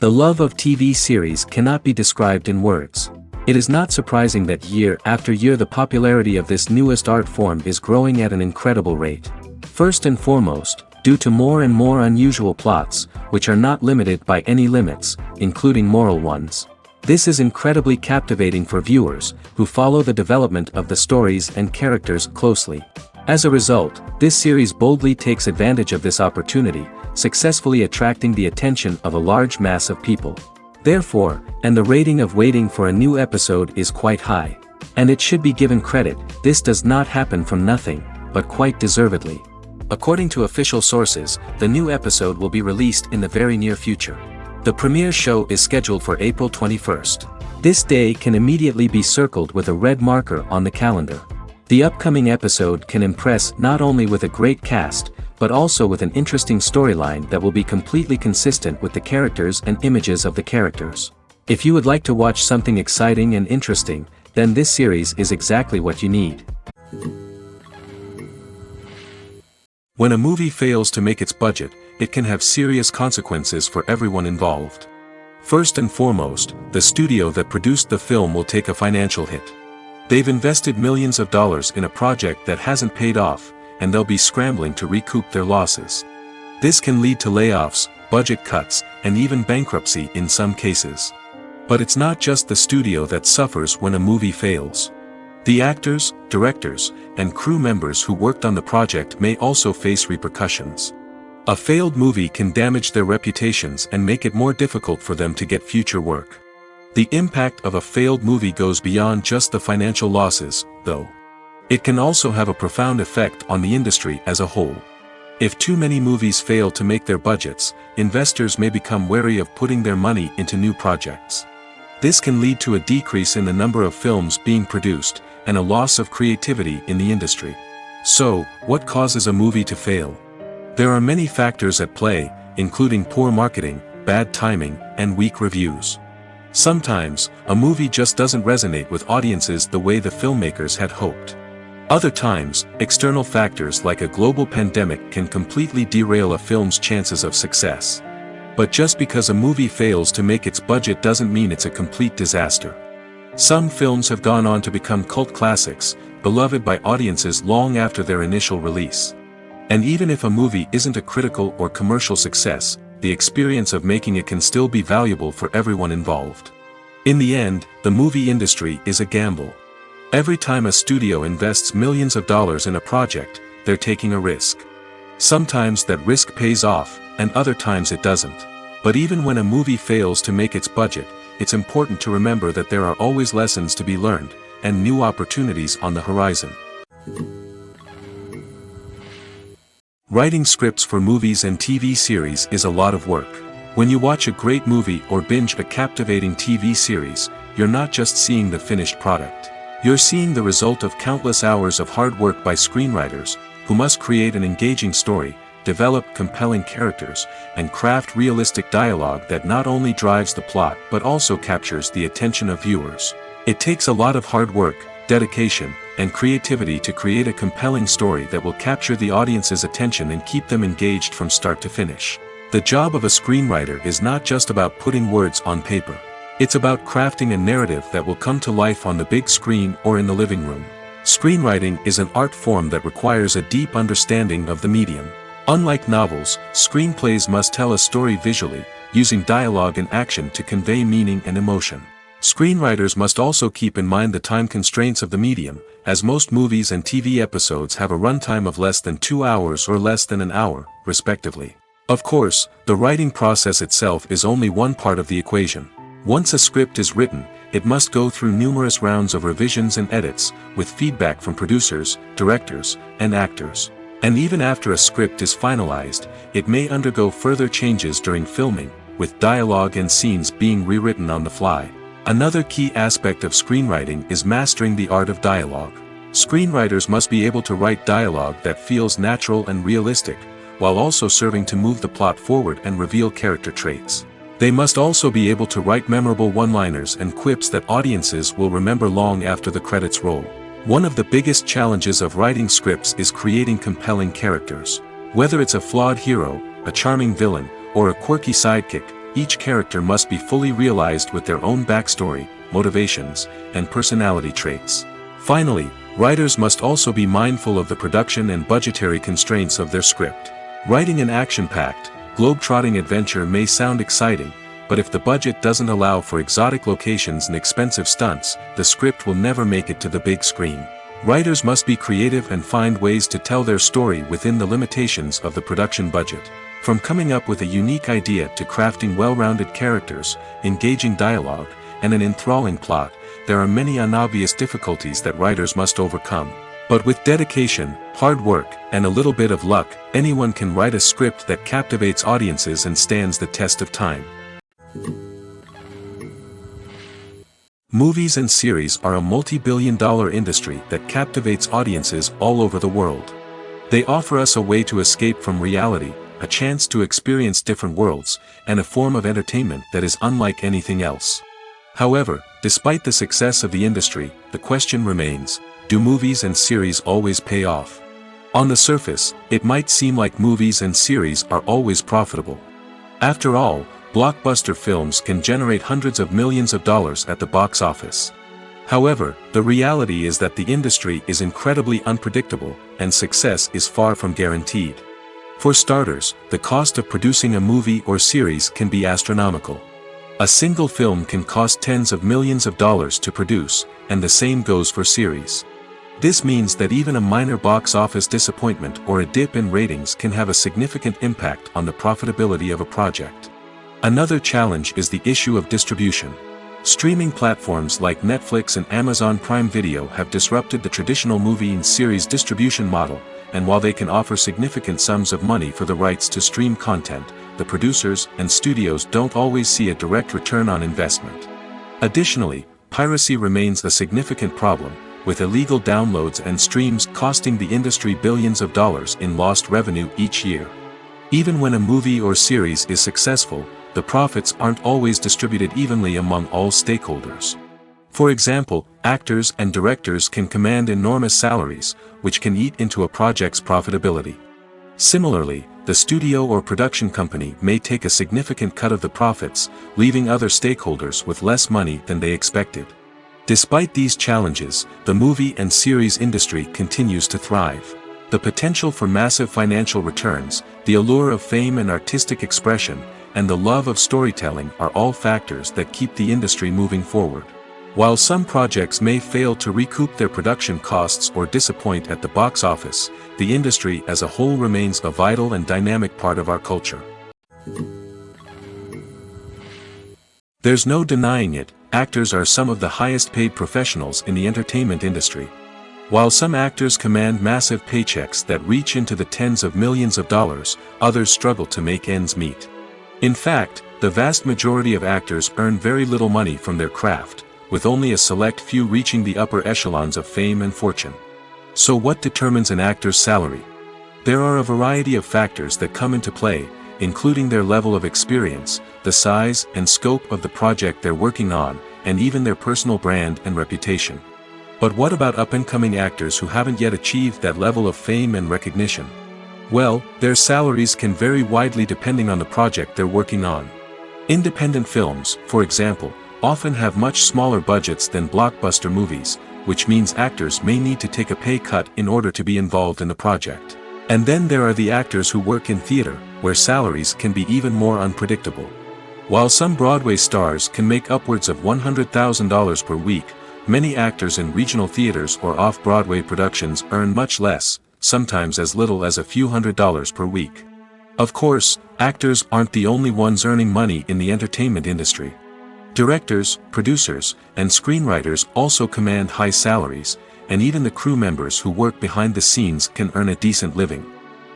The love of TV series cannot be described in words. It is not surprising that year after year the popularity of this newest art form is growing at an incredible rate. First and foremost, due to more and more unusual plots, which are not limited by any limits, including moral ones. This is incredibly captivating for viewers, who follow the development of the stories and characters closely. As a result, this series boldly takes advantage of this opportunity, successfully attracting the attention of a large mass of people. Therefore, and the rating of waiting for a new episode is quite high. And it should be given credit, this does not happen from nothing, but quite deservedly. According to official sources, the new episode will be released in the very near future. The premiere show is scheduled for April 21st. This day can immediately be circled with a red marker on the calendar. The upcoming episode can impress not only with a great cast, but also with an interesting storyline that will be completely consistent with the characters and images of the characters. If you would like to watch something exciting and interesting, then this series is exactly what you need. When a movie fails to make its budget, it can have serious consequences for everyone involved. First and foremost, the studio that produced the film will take a financial hit. They've invested millions of dollars in a project that hasn't paid off, and they'll be scrambling to recoup their losses. This can lead to layoffs, budget cuts, and even bankruptcy in some cases. But it's not just the studio that suffers when a movie fails. The actors, directors, and crew members who worked on the project may also face repercussions. A failed movie can damage their reputations and make it more difficult for them to get future work. The impact of a failed movie goes beyond just the financial losses, though. It can also have a profound effect on the industry as a whole. If too many movies fail to make their budgets, investors may become wary of putting their money into new projects. This can lead to a decrease in the number of films being produced, and a loss of creativity in the industry. So, what causes a movie to fail? There are many factors at play, including poor marketing, bad timing, and weak reviews. Sometimes, a movie just doesn't resonate with audiences the way the filmmakers had hoped. Other times, external factors like a global pandemic can completely derail a film's chances of success. But just because a movie fails to make its budget doesn't mean it's a complete disaster. Some films have gone on to become cult classics, beloved by audiences long after their initial release. And even if a movie isn't a critical or commercial success, the experience of making it can still be valuable for everyone involved. In the end, the movie industry is a gamble. Every time a studio invests millions of dollars in a project, they're taking a risk. Sometimes that risk pays off, and other times it doesn't. But even when a movie fails to make its budget, it's important to remember that there are always lessons to be learned, and new opportunities on the horizon. Writing scripts for movies and TV series is a lot of work. When you watch a great movie or binge a captivating TV series, you're not just seeing the finished product. You're seeing the result of countless hours of hard work by screenwriters, who must create an engaging story, develop compelling characters, and craft realistic dialogue that not only drives the plot but also captures the attention of viewers. It takes a lot of hard work, dedication, and creativity to create a compelling story that will capture the audience's attention and keep them engaged from start to finish. The job of a screenwriter is not just about putting words on paper. It's about crafting a narrative that will come to life on the big screen or in the living room. Screenwriting is an art form that requires a deep understanding of the medium. Unlike novels, screenplays must tell a story visually, using dialogue and action to convey meaning and emotion. Screenwriters must also keep in mind the time constraints of the medium, as most movies and TV episodes have a runtime of less than 2 hours or less than an hour, respectively. Of course, the writing process itself is only one part of the equation. Once a script is written, it must go through numerous rounds of revisions and edits, with feedback from producers, directors, and actors. And even after a script is finalized, it may undergo further changes during filming, with dialogue and scenes being rewritten on the fly. Another key aspect of screenwriting is mastering the art of dialogue. Screenwriters must be able to write dialogue that feels natural and realistic, while also serving to move the plot forward and reveal character traits. They must also be able to write memorable one-liners and quips that audiences will remember long after the credits roll. One of the biggest challenges of writing scripts is creating compelling characters. Whether it's a flawed hero, a charming villain, or a quirky sidekick, each character must be fully realized with their own backstory, motivations, and personality traits. Finally, writers must also be mindful of the production and budgetary constraints of their script. Writing an action-packed, globe-trotting adventure may sound exciting, but if the budget doesn't allow for exotic locations and expensive stunts, the script will never make it to the big screen. Writers must be creative and find ways to tell their story within the limitations of the production budget. From coming up with a unique idea to crafting well-rounded characters, engaging dialogue, and an enthralling plot, there are many unobvious difficulties that writers must overcome. But with dedication, hard work, and a little bit of luck, anyone can write a script that captivates audiences and stands the test of time. Movies and series are a multi-billion-dollar industry that captivates audiences all over the world. They offer us a way to escape from reality, a chance to experience different worlds, and a form of entertainment that is unlike anything else. However, despite the success of the industry, the question remains, do movies and series always pay off? On the surface, it might seem like movies and series are always profitable. After all, blockbuster films can generate hundreds of millions of dollars at the box office. However, the reality is that the industry is incredibly unpredictable, and success is far from guaranteed. For starters, the cost of producing a movie or series can be astronomical. A single film can cost tens of millions of dollars to produce, and the same goes for series. This means that even a minor box office disappointment or a dip in ratings can have a significant impact on the profitability of a project. Another challenge is the issue of distribution. Streaming platforms like Netflix and Amazon Prime Video have disrupted the traditional movie and series distribution model, and while they can offer significant sums of money for the rights to stream content, the producers and studios don't always see a direct return on investment. Additionally, piracy remains a significant problem, with illegal downloads and streams costing the industry billions of dollars in lost revenue each year. Even when a movie or series is successful, the profits aren't always distributed evenly among all stakeholders. For example, actors and directors can command enormous salaries, which can eat into a project's profitability. Similarly, the studio or production company may take a significant cut of the profits, leaving other stakeholders with less money than they expected. Despite these challenges, the movie and series industry continues to thrive. The potential for massive financial returns, the allure of fame and artistic expression, and the love of storytelling are all factors that keep the industry moving forward. While some projects may fail to recoup their production costs or disappoint at the box office, the industry as a whole remains a vital and dynamic part of our culture. There's no denying it, actors are some of the highest paid professionals in the entertainment industry. While some actors command massive paychecks that reach into the tens of millions of dollars, others struggle to make ends meet. In fact, the vast majority of actors earn very little money from their craft, with only a select few reaching the upper echelons of fame and fortune. So what determines an actor's salary? There are a variety of factors that come into play, including their level of experience, the size and scope of the project they're working on, and even their personal brand and reputation. But what about up-and-coming actors who haven't yet achieved that level of fame and recognition? Well, their salaries can vary widely depending on the project they're working on. Independent films, for example, often have much smaller budgets than blockbuster movies, which means actors may need to take a pay cut in order to be involved in the project. And then there are the actors who work in theater, where salaries can be even more unpredictable. While some Broadway stars can make upwards of $100,000 per week, many actors in regional theaters or off-Broadway productions earn much less, sometimes as little as a few $100s per week. Of course, actors aren't the only ones earning money in the entertainment industry. Directors, producers, and screenwriters also command high salaries, and even the crew members who work behind the scenes can earn a decent living.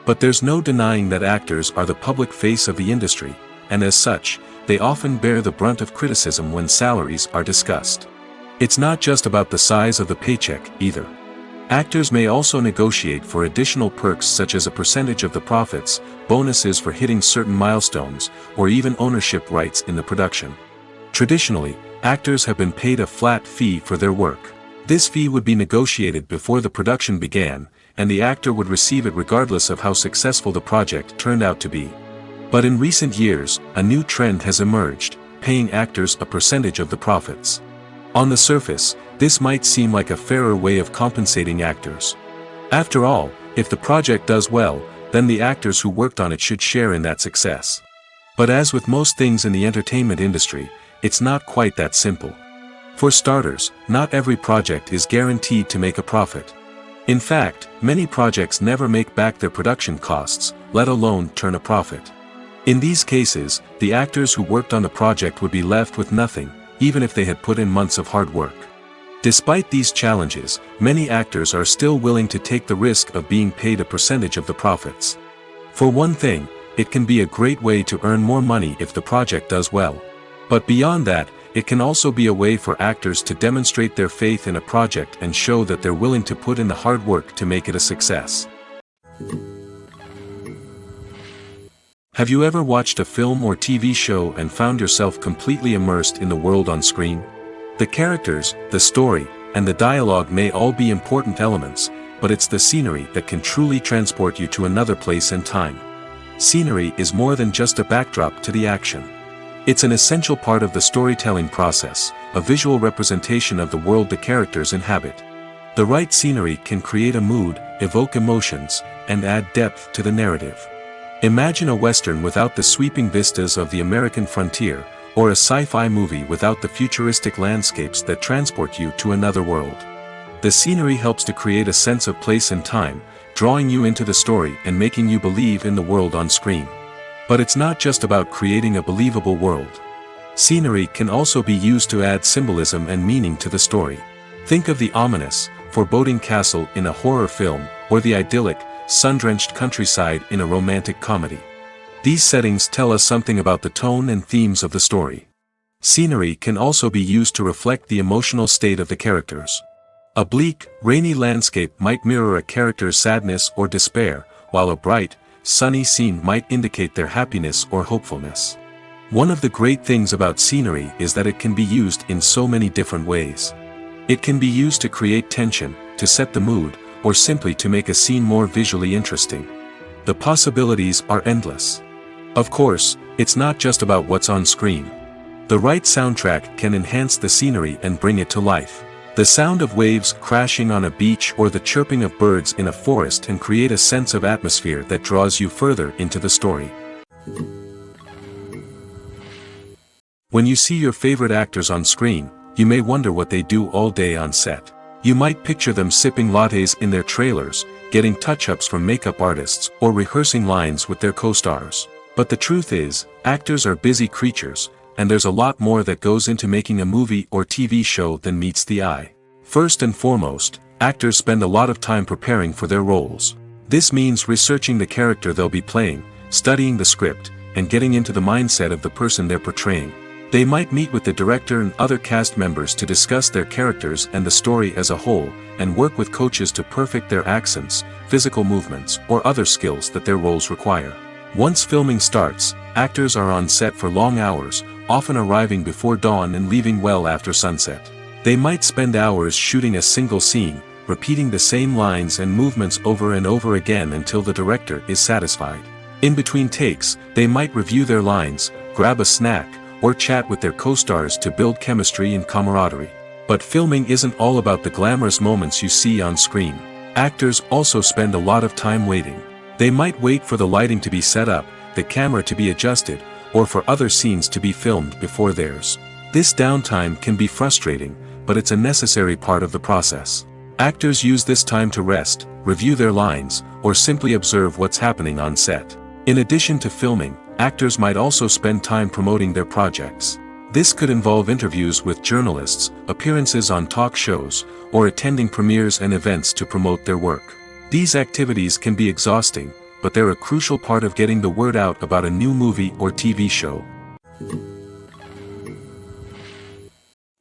But there's no denying that actors are the public face of the industry, and as such, they often bear the brunt of criticism when salaries are discussed. It's not just about the size of the paycheck, either. Actors may also negotiate for additional perks such as a percentage of the profits, bonuses for hitting certain milestones, or even ownership rights in the production. Traditionally, actors have been paid a flat fee for their work. This fee would be negotiated before the production began, and the actor would receive it regardless of how successful the project turned out to be. But in recent years, a new trend has emerged, paying actors a percentage of the profits. On the surface, this might seem like a fairer way of compensating actors. After all, if the project does well, then the actors who worked on it should share in that success. But as with most things in the entertainment industry, it's not quite that simple. For starters, not every project is guaranteed to make a profit. In fact, many projects never make back their production costs, let alone turn a profit. In these cases, the actors who worked on the project would be left with nothing, even if they had put in months of hard work. Despite these challenges, many actors are still willing to take the risk of being paid a percentage of the profits. For one thing, it can be a great way to earn more money if the project does well. But beyond that, it can also be a way for actors to demonstrate their faith in a project and show that they're willing to put in the hard work to make it a success. Have you ever watched a film or TV show and found yourself completely immersed in the world on screen? The characters, the story, and the dialogue may all be important elements, but it's the scenery that can truly transport you to another place and time. Scenery is more than just a backdrop to the action. It's an essential part of the storytelling process, a visual representation of the world the characters inhabit. The right scenery can create a mood, evoke emotions, and add depth to the narrative. Imagine a Western without the sweeping vistas of the American frontier, or a sci-fi movie without the futuristic landscapes that transport you to another world. The scenery helps to create a sense of place and time, drawing you into the story and making you believe in the world on screen. But it's not just about creating a believable world. Scenery can also be used to add symbolism and meaning to the story. Think of the ominous, foreboding castle in a horror film, or the idyllic, sun-drenched countryside in a romantic comedy. These settings tell us something about the tone and themes of the story. Scenery can also be used to reflect the emotional state of the characters. A bleak, rainy landscape might mirror a character's sadness or despair, while a bright, sunny scene might indicate their happiness or hopefulness. One of the great things about scenery is that it can be used in so many different ways. It can be used to create tension, to set the mood, or simply to make a scene more visually interesting. The possibilities are endless. Of course, it's not just about what's on screen. The right soundtrack can enhance the scenery and bring it to life. The sound of waves crashing on a beach or the chirping of birds in a forest can create a sense of atmosphere that draws you further into the story. When you see your favorite actors on screen, you may wonder what they do all day on set. You might picture them sipping lattes in their trailers, getting touch-ups from makeup artists, or rehearsing lines with their co-stars. But the truth is, actors are busy creatures, and there's a lot more that goes into making a movie or TV show than meets the eye. First and foremost, actors spend a lot of time preparing for their roles. This means researching the character they'll be playing, studying the script, and getting into the mindset of the person they're portraying. They might meet with the director and other cast members to discuss their characters and the story as a whole, and work with coaches to perfect their accents, physical movements, or other skills that their roles require. Once filming starts, actors are on set for long hours, often arriving before dawn and leaving well after sunset. They might spend hours shooting a single scene, repeating the same lines and movements over and over again until the director is satisfied. In between takes, they might review their lines, grab a snack, or chat with their co-stars to build chemistry and camaraderie. But filming isn't all about the glamorous moments you see on screen. Actors also spend a lot of time waiting. They might wait for the lighting to be set up, the camera to be adjusted, or for other scenes to be filmed before theirs. This downtime can be frustrating, but it's a necessary part of the process. Actors use this time to rest, review their lines, or simply observe what's happening on set. In addition to filming, actors might also spend time promoting their projects. This could involve interviews with journalists, appearances on talk shows, or attending premieres and events to promote their work. These activities can be exhausting, but they're a crucial part of getting the word out about a new movie or TV show.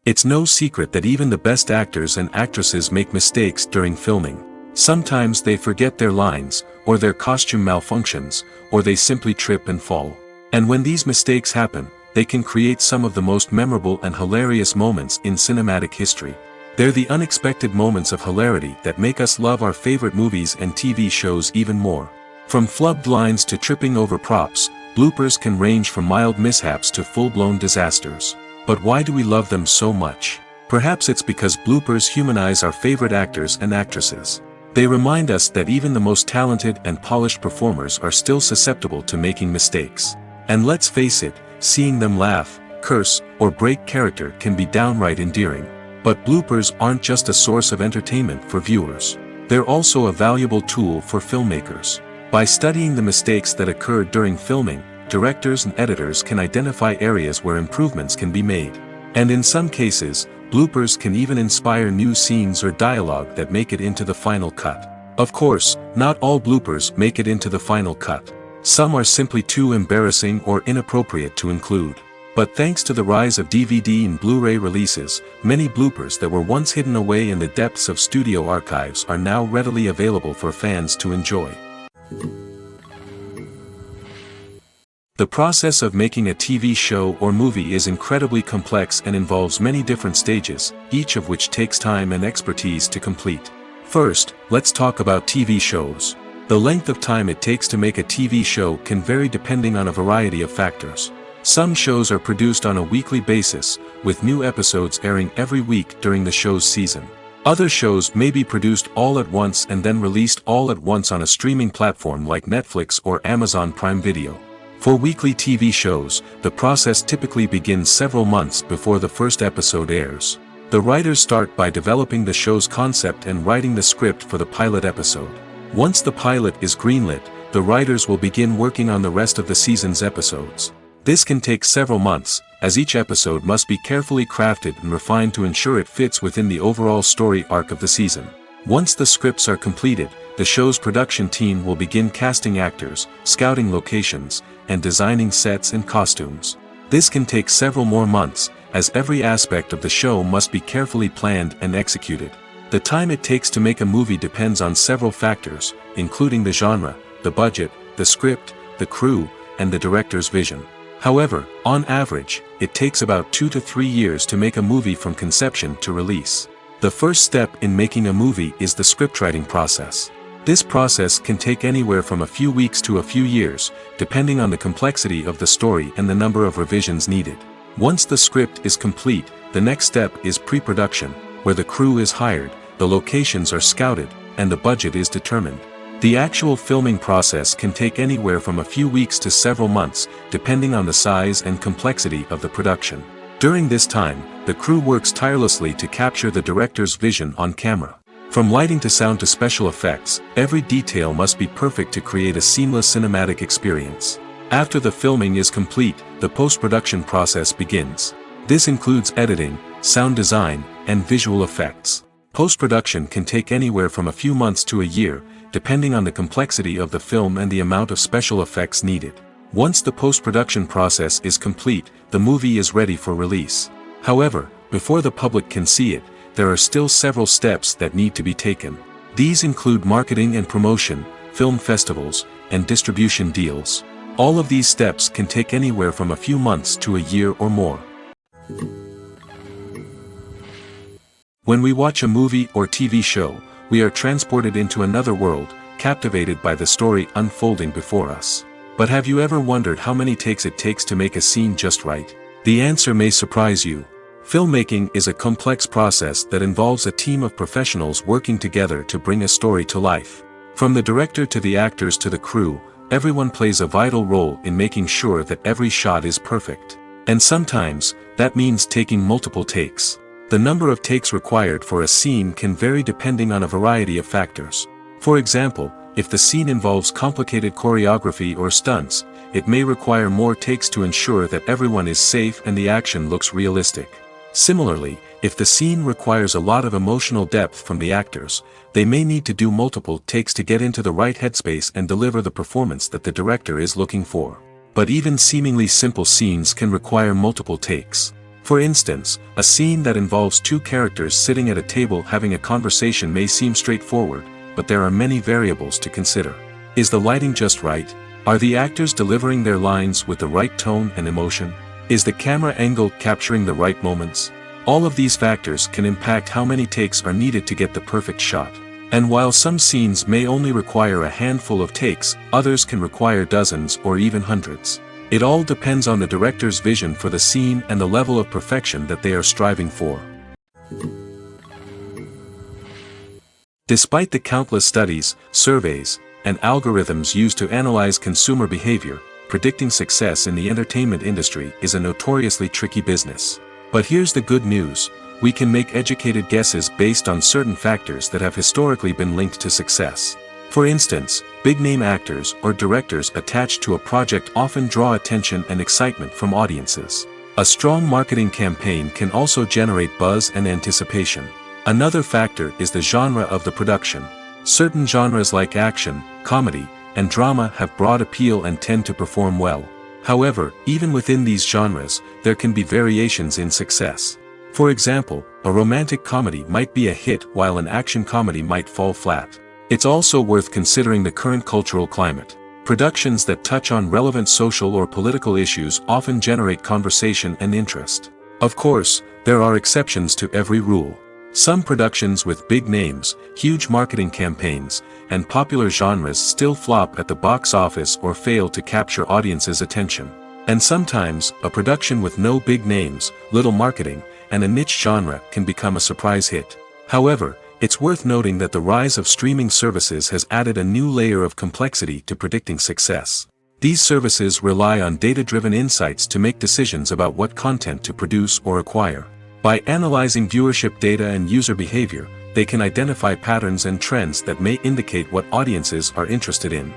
It's no secret that even the best actors and actresses make mistakes during filming. Sometimes they forget their lines, or their costume malfunctions, or they simply trip and fall. And when these mistakes happen, they can create some of the most memorable and hilarious moments in cinematic history. They're the unexpected moments of hilarity that make us love our favorite movies and TV shows even more. From flubbed lines to tripping over props, bloopers can range from mild mishaps to full-blown disasters. But why do we love them so much? Perhaps it's because bloopers humanize our favorite actors and actresses. They remind us that even the most talented and polished performers are still susceptible to making mistakes. And let's face it, seeing them laugh, curse, or break character can be downright endearing. But bloopers aren't just a source of entertainment for viewers. They're also a valuable tool for filmmakers. By studying the mistakes that occurred during filming, directors and editors can identify areas where improvements can be made. And in some cases, bloopers can even inspire new scenes or dialogue that make it into the final cut. Of course, not all bloopers make it into the final cut. Some are simply too embarrassing or inappropriate to include. But thanks to the rise of DVD and Blu-ray releases, many bloopers that were once hidden away in the depths of studio archives are now readily available for fans to enjoy. The process of making a TV show or movie is incredibly complex and involves many different stages, each of which takes time and expertise to complete. First, let's talk about TV shows. The length of time it takes to make a TV show can vary depending on a variety of factors. Some shows are produced on a weekly basis, with new episodes airing every week during the show's season. Other shows may be produced all at once and then released all at once on a streaming platform like Netflix or Amazon Prime Video. For weekly TV shows, the process typically begins several months before the first episode airs. The writers start by developing the show's concept and writing the script for the pilot episode. Once the pilot is greenlit, the writers will begin working on the rest of the season's episodes. This can take several months, as each episode must be carefully crafted and refined to ensure it fits within the overall story arc of the season. Once the scripts are completed, the show's production team will begin casting actors, scouting locations, and designing sets and costumes. This can take several more months, as every aspect of the show must be carefully planned and executed. The time it takes to make a movie depends on several factors, including the genre, the budget, the script, the crew, and the director's vision. However, on average, it takes about 2 to 3 years to make a movie from conception to release. The first step in making a movie is the scriptwriting process. This process can take anywhere from a few weeks to a few years, depending on the complexity of the story and the number of revisions needed. Once the script is complete, the next step is pre-production, where the crew is hired, the locations are scouted, and the budget is determined. The actual filming process can take anywhere from a few weeks to several months, depending on the size and complexity of the production. During this time, the crew works tirelessly to capture the director's vision on camera. From lighting to sound to special effects, every detail must be perfect to create a seamless cinematic experience. After the filming is complete, the post-production process begins. This includes editing, sound design, and visual effects. Post-production can take anywhere from a few months to a year, depending on the complexity of the film and the amount of special effects needed. Once the post-production process is complete, the movie is ready for release. However, before the public can see it, there are still several steps that need to be taken. These include marketing and promotion, film festivals, and distribution deals. All of these steps can take anywhere from a few months to a year or more. When we watch a movie or TV show, we are transported into another world, captivated by the story unfolding before us. But have you ever wondered how many takes it takes to make a scene just right? The answer may surprise you. Filmmaking is a complex process that involves a team of professionals working together to bring a story to life. From the director to the actors to the crew, everyone plays a vital role in making sure that every shot is perfect. And sometimes, that means taking multiple takes. The number of takes required for a scene can vary depending on a variety of factors. For example, if the scene involves complicated choreography or stunts, it may require more takes to ensure that everyone is safe and the action looks realistic. Similarly, if the scene requires a lot of emotional depth from the actors, they may need to do multiple takes to get into the right headspace and deliver the performance that the director is looking for. But even seemingly simple scenes can require multiple takes. For instance, a scene that involves two characters sitting at a table having a conversation may seem straightforward, but there are many variables to consider. Is the lighting just right? Are the actors delivering their lines with the right tone and emotion? Is the camera angle capturing the right moments? All of these factors can impact how many takes are needed to get the perfect shot. And while some scenes may only require a handful of takes, others can require dozens or even hundreds. It all depends on the director's vision for the scene and the level of perfection that they are striving for. Despite the countless studies, surveys, and algorithms used to analyze consumer behavior, predicting success in the entertainment industry is a notoriously tricky business. But here's the good news: we can make educated guesses based on certain factors that have historically been linked to success. For instance, big-name actors or directors attached to a project often draw attention and excitement from audiences. A strong marketing campaign can also generate buzz and anticipation. Another factor is the genre of the production. Certain genres like action, comedy, and drama have broad appeal and tend to perform well. However, even within these genres, there can be variations in success. For example, a romantic comedy might be a hit while an action comedy might fall flat. It's also worth considering the current cultural climate. Productions that touch on relevant social or political issues often generate conversation and interest. Of course, there are exceptions to every rule. Some productions with big names, huge marketing campaigns, and popular genres still flop at the box office or fail to capture audiences' attention. And sometimes, a production with no big names, little marketing, and a niche genre can become a surprise hit. However, it's worth noting that the rise of streaming services has added a new layer of complexity to predicting success. These services rely on data-driven insights to make decisions about what content to produce or acquire. By analyzing viewership data and user behavior, they can identify patterns and trends that may indicate what audiences are interested in.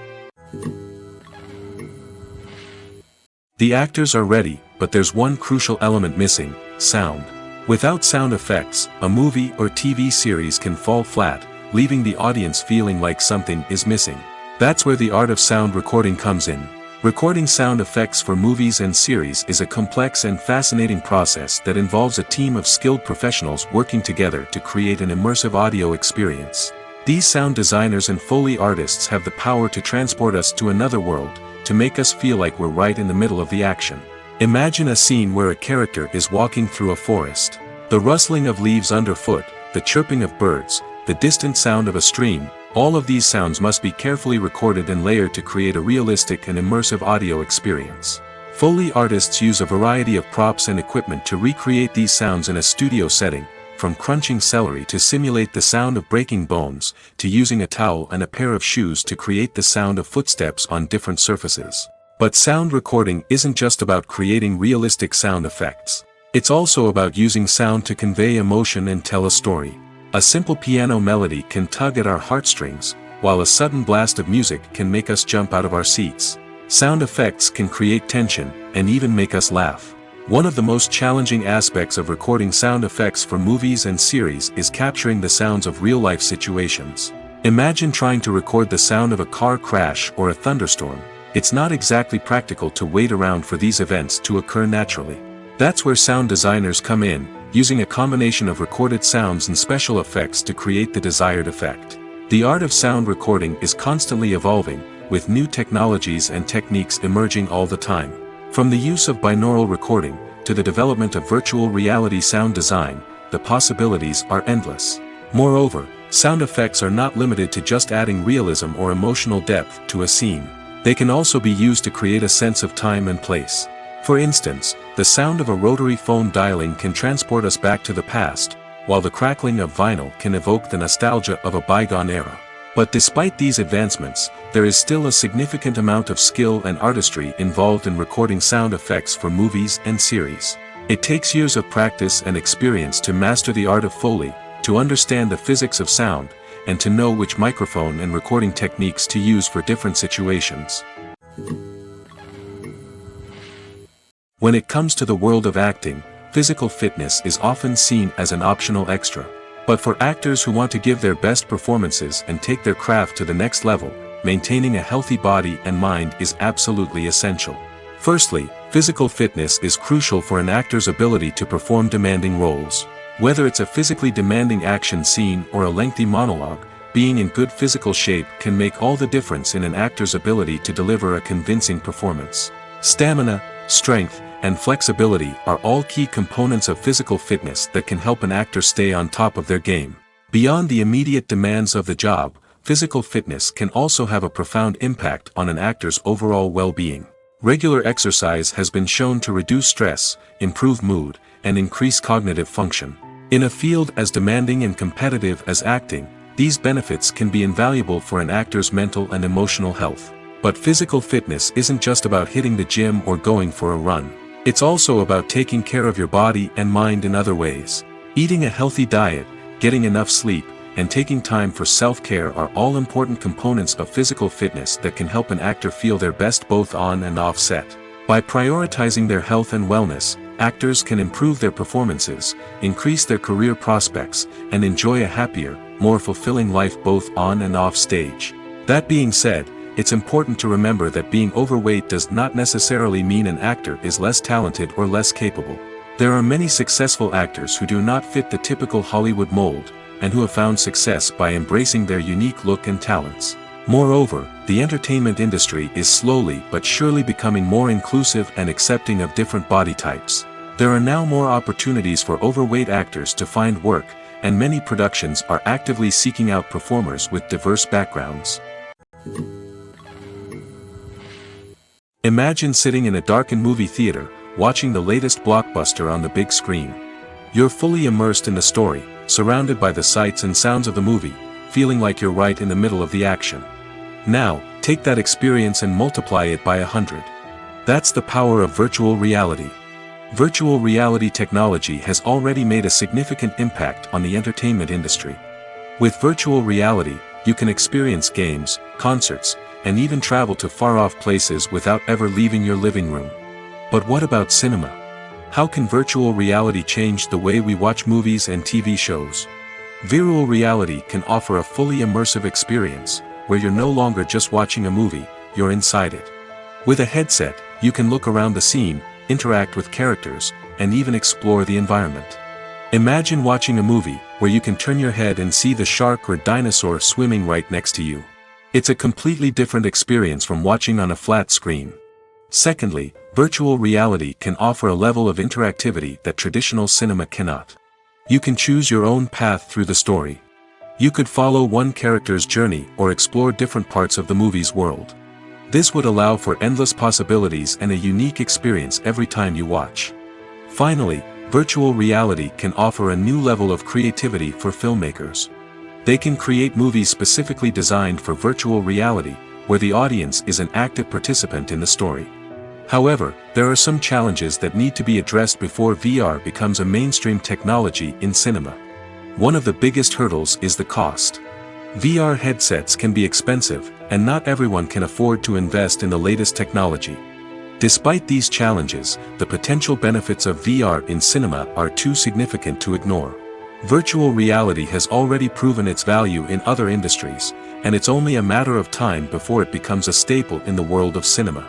The actors are ready, but there's one crucial element missing: sound. Without sound effects, a movie or TV series can fall flat, leaving the audience feeling like something is missing. That's where the art of sound recording comes in. Recording sound effects for movies and series is a complex and fascinating process that involves a team of skilled professionals working together to create an immersive audio experience. These sound designers and Foley artists have the power to transport us to another world, to make us feel like we're right in the middle of the action. Imagine a scene where a character is walking through a forest. The rustling of leaves underfoot, the chirping of birds, the distant sound of a stream, all of these sounds must be carefully recorded and layered to create a realistic and immersive audio experience. Foley artists use a variety of props and equipment to recreate these sounds in a studio setting, from crunching celery to simulate the sound of breaking bones, to using a towel and a pair of shoes to create the sound of footsteps on different surfaces. But sound recording isn't just about creating realistic sound effects. It's also about using sound to convey emotion and tell a story. A simple piano melody can tug at our heartstrings, while a sudden blast of music can make us jump out of our seats. Sound effects can create tension, and even make us laugh. One of the most challenging aspects of recording sound effects for movies and series is capturing the sounds of real-life situations. Imagine trying to record the sound of a car crash or a thunderstorm. It's not exactly practical to wait around for these events to occur naturally. That's where sound designers come in, using a combination of recorded sounds and special effects to create the desired effect. The art of sound recording is constantly evolving, with new technologies and techniques emerging all the time. From the use of binaural recording, to the development of virtual reality sound design, the possibilities are endless. Moreover, sound effects are not limited to just adding realism or emotional depth to a scene. They can also be used to create a sense of time and place. For instance, the sound of a rotary phone dialing can transport us back to the past, while the crackling of vinyl can evoke the nostalgia of a bygone era. But despite these advancements, there is still a significant amount of skill and artistry involved in recording sound effects for movies and series. It takes years of practice and experience to master the art of Foley, to understand the physics of sound, and to know which microphone and recording techniques to use for different situations. When it comes to the world of acting, physical fitness is often seen as an optional extra. But for actors who want to give their best performances and take their craft to the next level, maintaining a healthy body and mind is absolutely essential. Firstly, physical fitness is crucial for an actor's ability to perform demanding roles. Whether it's a physically demanding action scene or a lengthy monologue, being in good physical shape can make all the difference in an actor's ability to deliver a convincing performance. Stamina, strength, and flexibility are all key components of physical fitness that can help an actor stay on top of their game. Beyond the immediate demands of the job, physical fitness can also have a profound impact on an actor's overall well-being. Regular exercise has been shown to reduce stress, improve mood, and increase cognitive function. In a field as demanding and competitive as acting, these benefits can be invaluable for an actor's mental and emotional health. But physical fitness isn't just about hitting the gym or going for a run. It's also about taking care of your body and mind in other ways. Eating a healthy diet, getting enough sleep, and taking time for self-care are all important components of physical fitness that can help an actor feel their best both on and off set. By prioritizing their health and wellness, actors can improve their performances, increase their career prospects, and enjoy a happier, more fulfilling life both on and off stage. That being said, it's important to remember that being overweight does not necessarily mean an actor is less talented or less capable. There are many successful actors who do not fit the typical Hollywood mold, and who have found success by embracing their unique look and talents. Moreover, the entertainment industry is slowly but surely becoming more inclusive and accepting of different body types. There are now more opportunities for overweight actors to find work, and many productions are actively seeking out performers with diverse backgrounds. Imagine sitting in a darkened movie theater, watching the latest blockbuster on the big screen. You're fully immersed in the story, surrounded by the sights and sounds of the movie, feeling like you're right in the middle of the action. Now, take that experience and multiply it by 100. That's the power of virtual reality. Virtual reality technology has already made a significant impact on the entertainment industry. With virtual reality, you can experience games, concerts, and even travel to far-off places without ever leaving your living room. But what about cinema? How can virtual reality change the way we watch movies and TV shows? Virtual reality can offer a fully immersive experience, where you're no longer just watching a movie, you're inside it. With a headset, you can look around the scene, interact with characters, and even explore the environment. Imagine watching a movie, where you can turn your head and see the shark or dinosaur swimming right next to you. It's a completely different experience from watching on a flat screen. Secondly, virtual reality can offer a level of interactivity that traditional cinema cannot. You can choose your own path through the story. You could follow one character's journey or explore different parts of the movie's world. This would allow for endless possibilities and a unique experience every time you watch. Finally, virtual reality can offer a new level of creativity for filmmakers. They can create movies specifically designed for virtual reality, where the audience is an active participant in the story. However, there are some challenges that need to be addressed before VR becomes a mainstream technology in cinema. One of the biggest hurdles is the cost. VR headsets can be expensive, and not everyone can afford to invest in the latest technology. Despite these challenges, the potential benefits of VR in cinema are too significant to ignore. Virtual reality has already proven its value in other industries, and it's only a matter of time before it becomes a staple in the world of cinema.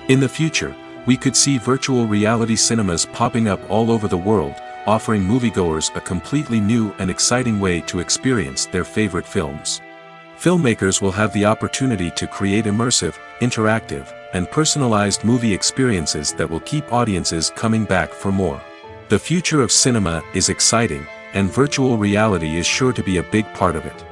In the future, we could see virtual reality cinemas popping up all over the world, offering moviegoers a completely new and exciting way to experience their favorite films. Filmmakers will have the opportunity to create immersive, interactive, and personalized movie experiences that will keep audiences coming back for more. The future of cinema is exciting, and virtual reality is sure to be a big part of it.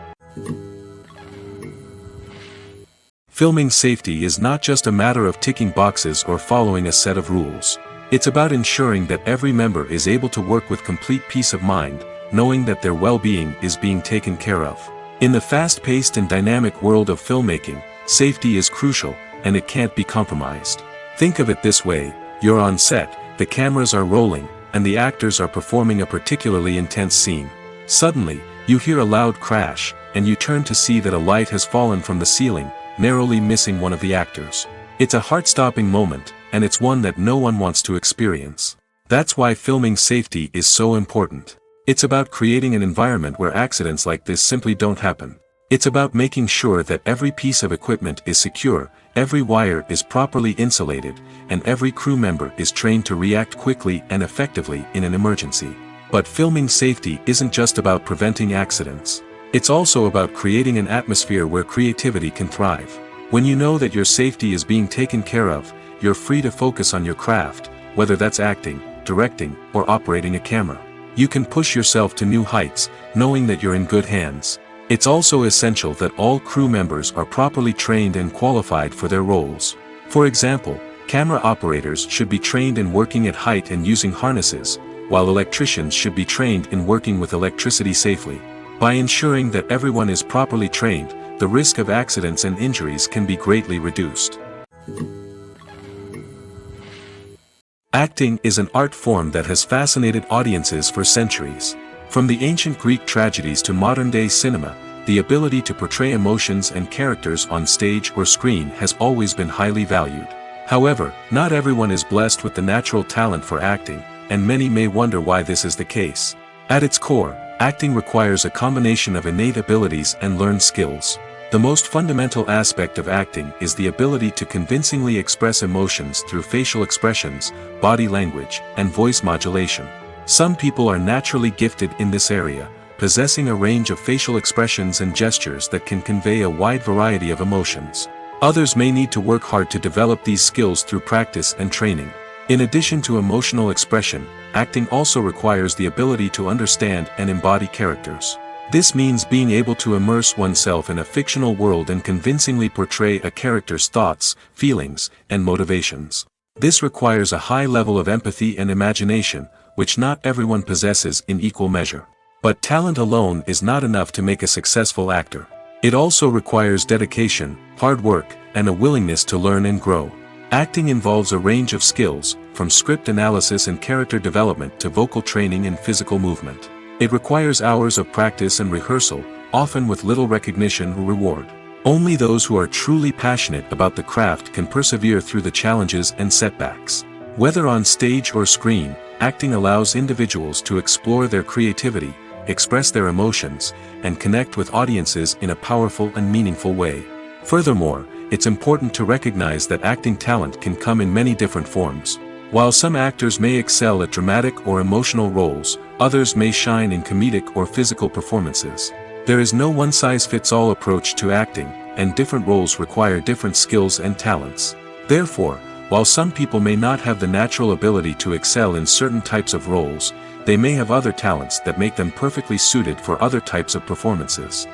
Filming safety is not just a matter of ticking boxes or following a set of rules. It's about ensuring that every member is able to work with complete peace of mind, knowing that their well-being is being taken care of. In the fast-paced and dynamic world of filmmaking, safety is crucial, and it can't be compromised. Think of it this way: you're on set, the cameras are rolling, and the actors are performing a particularly intense scene. Suddenly, you hear a loud crash, and you turn to see that a light has fallen from the ceiling, narrowly missing one of the actors. It's a heart-stopping moment, and it's one that no one wants to experience. That's why filming safety is so important. It's about creating an environment where accidents like this simply don't happen. It's about making sure that every piece of equipment is secure, every wire is properly insulated, and every crew member is trained to react quickly and effectively in an emergency. But filming safety isn't just about preventing accidents. It's also about creating an atmosphere where creativity can thrive. When you know that your safety is being taken care of, you're free to focus on your craft, whether that's acting, directing, or operating a camera. You can push yourself to new heights, knowing that you're in good hands. It's also essential that all crew members are properly trained and qualified for their roles. For example, camera operators should be trained in working at height and using harnesses, while electricians should be trained in working with electricity safely. By ensuring that everyone is properly trained, the risk of accidents and injuries can be greatly reduced. Acting is an art form that has fascinated audiences for centuries. From the ancient Greek tragedies to modern-day cinema, the ability to portray emotions and characters on stage or screen has always been highly valued. However, not everyone is blessed with the natural talent for acting, and many may wonder why this is the case. At its core, acting requires a combination of innate abilities and learned skills. The most fundamental aspect of acting is the ability to convincingly express emotions through facial expressions, body language, and voice modulation. Some people are naturally gifted in this area, possessing a range of facial expressions and gestures that can convey a wide variety of emotions. Others may need to work hard to develop these skills through practice and training. In addition to emotional expression, acting also requires the ability to understand and embody characters. This means being able to immerse oneself in a fictional world and convincingly portray a character's thoughts, feelings, and motivations. This requires a high level of empathy and imagination, which not everyone possesses in equal measure. But talent alone is not enough to make a successful actor. It also requires dedication, hard work, and a willingness to learn and grow. Acting involves a range of skills, from script analysis and character development to vocal training and physical movement. It requires hours of practice and rehearsal, often with little recognition or reward. Only those who are truly passionate about the craft can persevere through the challenges and setbacks. Whether on stage or screen, acting allows individuals to explore their creativity, express their emotions, and connect with audiences in a powerful and meaningful way. Furthermore, it's important to recognize that acting talent can come in many different forms. While some actors may excel at dramatic or emotional roles, others may shine in comedic or physical performances. There is no one-size-fits-all approach to acting, and different roles require different skills and talents. Therefore, while some people may not have the natural ability to excel in certain types of roles, they may have other talents that make them perfectly suited for other types of performances.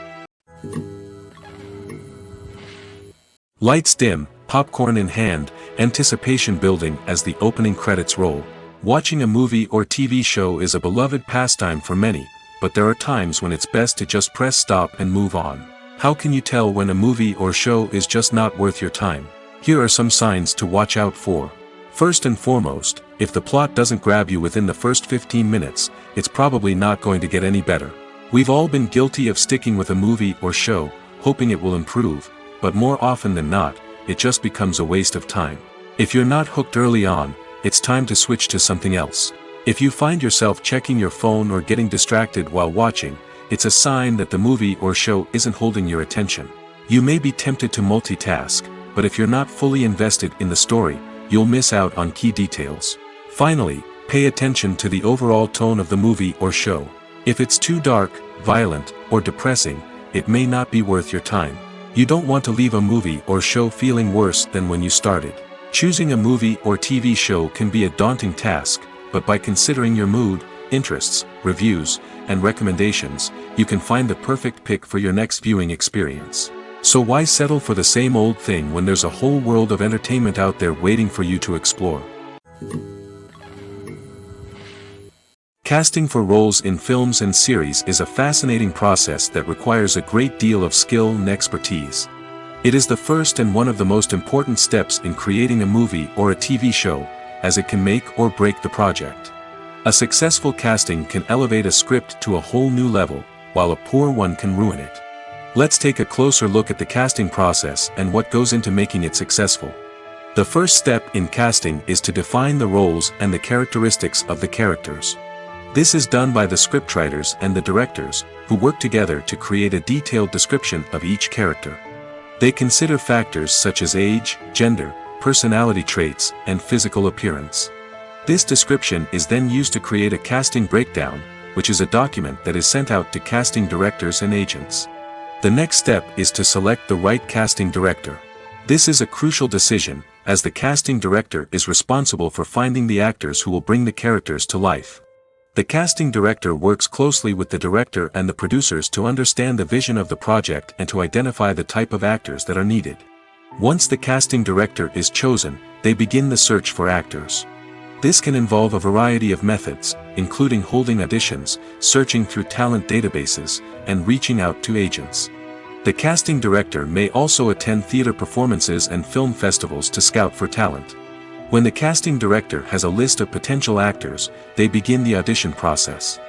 Lights dim, popcorn in hand, anticipation building as the opening credits roll. Watching a movie or TV show is a beloved pastime for many, but there are times when it's best to just press stop and move on. How can you tell when a movie or show is just not worth your time? Here are some signs to watch out for. First and foremost, if the plot doesn't grab you within the first 15 minutes, it's probably not going to get any better. We've all been guilty of sticking with a movie or show, hoping it will improve, but more often than not, it just becomes a waste of time. If you're not hooked early on, it's time to switch to something else. If you find yourself checking your phone or getting distracted while watching, it's a sign that the movie or show isn't holding your attention. You may be tempted to multitask, but if you're not fully invested in the story, you'll miss out on key details. Finally, pay attention to the overall tone of the movie or show. If it's too dark, violent, or depressing, it may not be worth your time. You don't want to leave a movie or show feeling worse than when you started. Choosing a movie or TV show can be a daunting task, but by considering your mood, interests, reviews, and recommendations, you can find the perfect pick for your next viewing experience. So why settle for the same old thing when there's a whole world of entertainment out there waiting for you to explore? Casting for roles in films and series is a fascinating process that requires a great deal of skill and expertise. It is the first and one of the most important steps in creating a movie or a TV show, as it can make or break the project. A successful casting can elevate a script to a whole new level, while a poor one can ruin it. Let's take a closer look at the casting process and what goes into making it successful. The first step in casting is to define the roles and the characteristics of the characters. This is done by the scriptwriters and the directors, who work together to create a detailed description of each character. They consider factors such as age, gender, personality traits, and physical appearance. This description is then used to create a casting breakdown, which is a document that is sent out to casting directors and agents. The next step is to select the right casting director. This is a crucial decision, as the casting director is responsible for finding the actors who will bring the characters to life. The casting director works closely with the director and the producers to understand the vision of the project and to identify the type of actors that are needed. Once the casting director is chosen, they begin the search for actors. This can involve a variety of methods, including holding auditions, searching through talent databases, and reaching out to agents. The casting director may also attend theater performances and film festivals to scout for talent. When the casting director has a list of potential actors, they begin the audition process.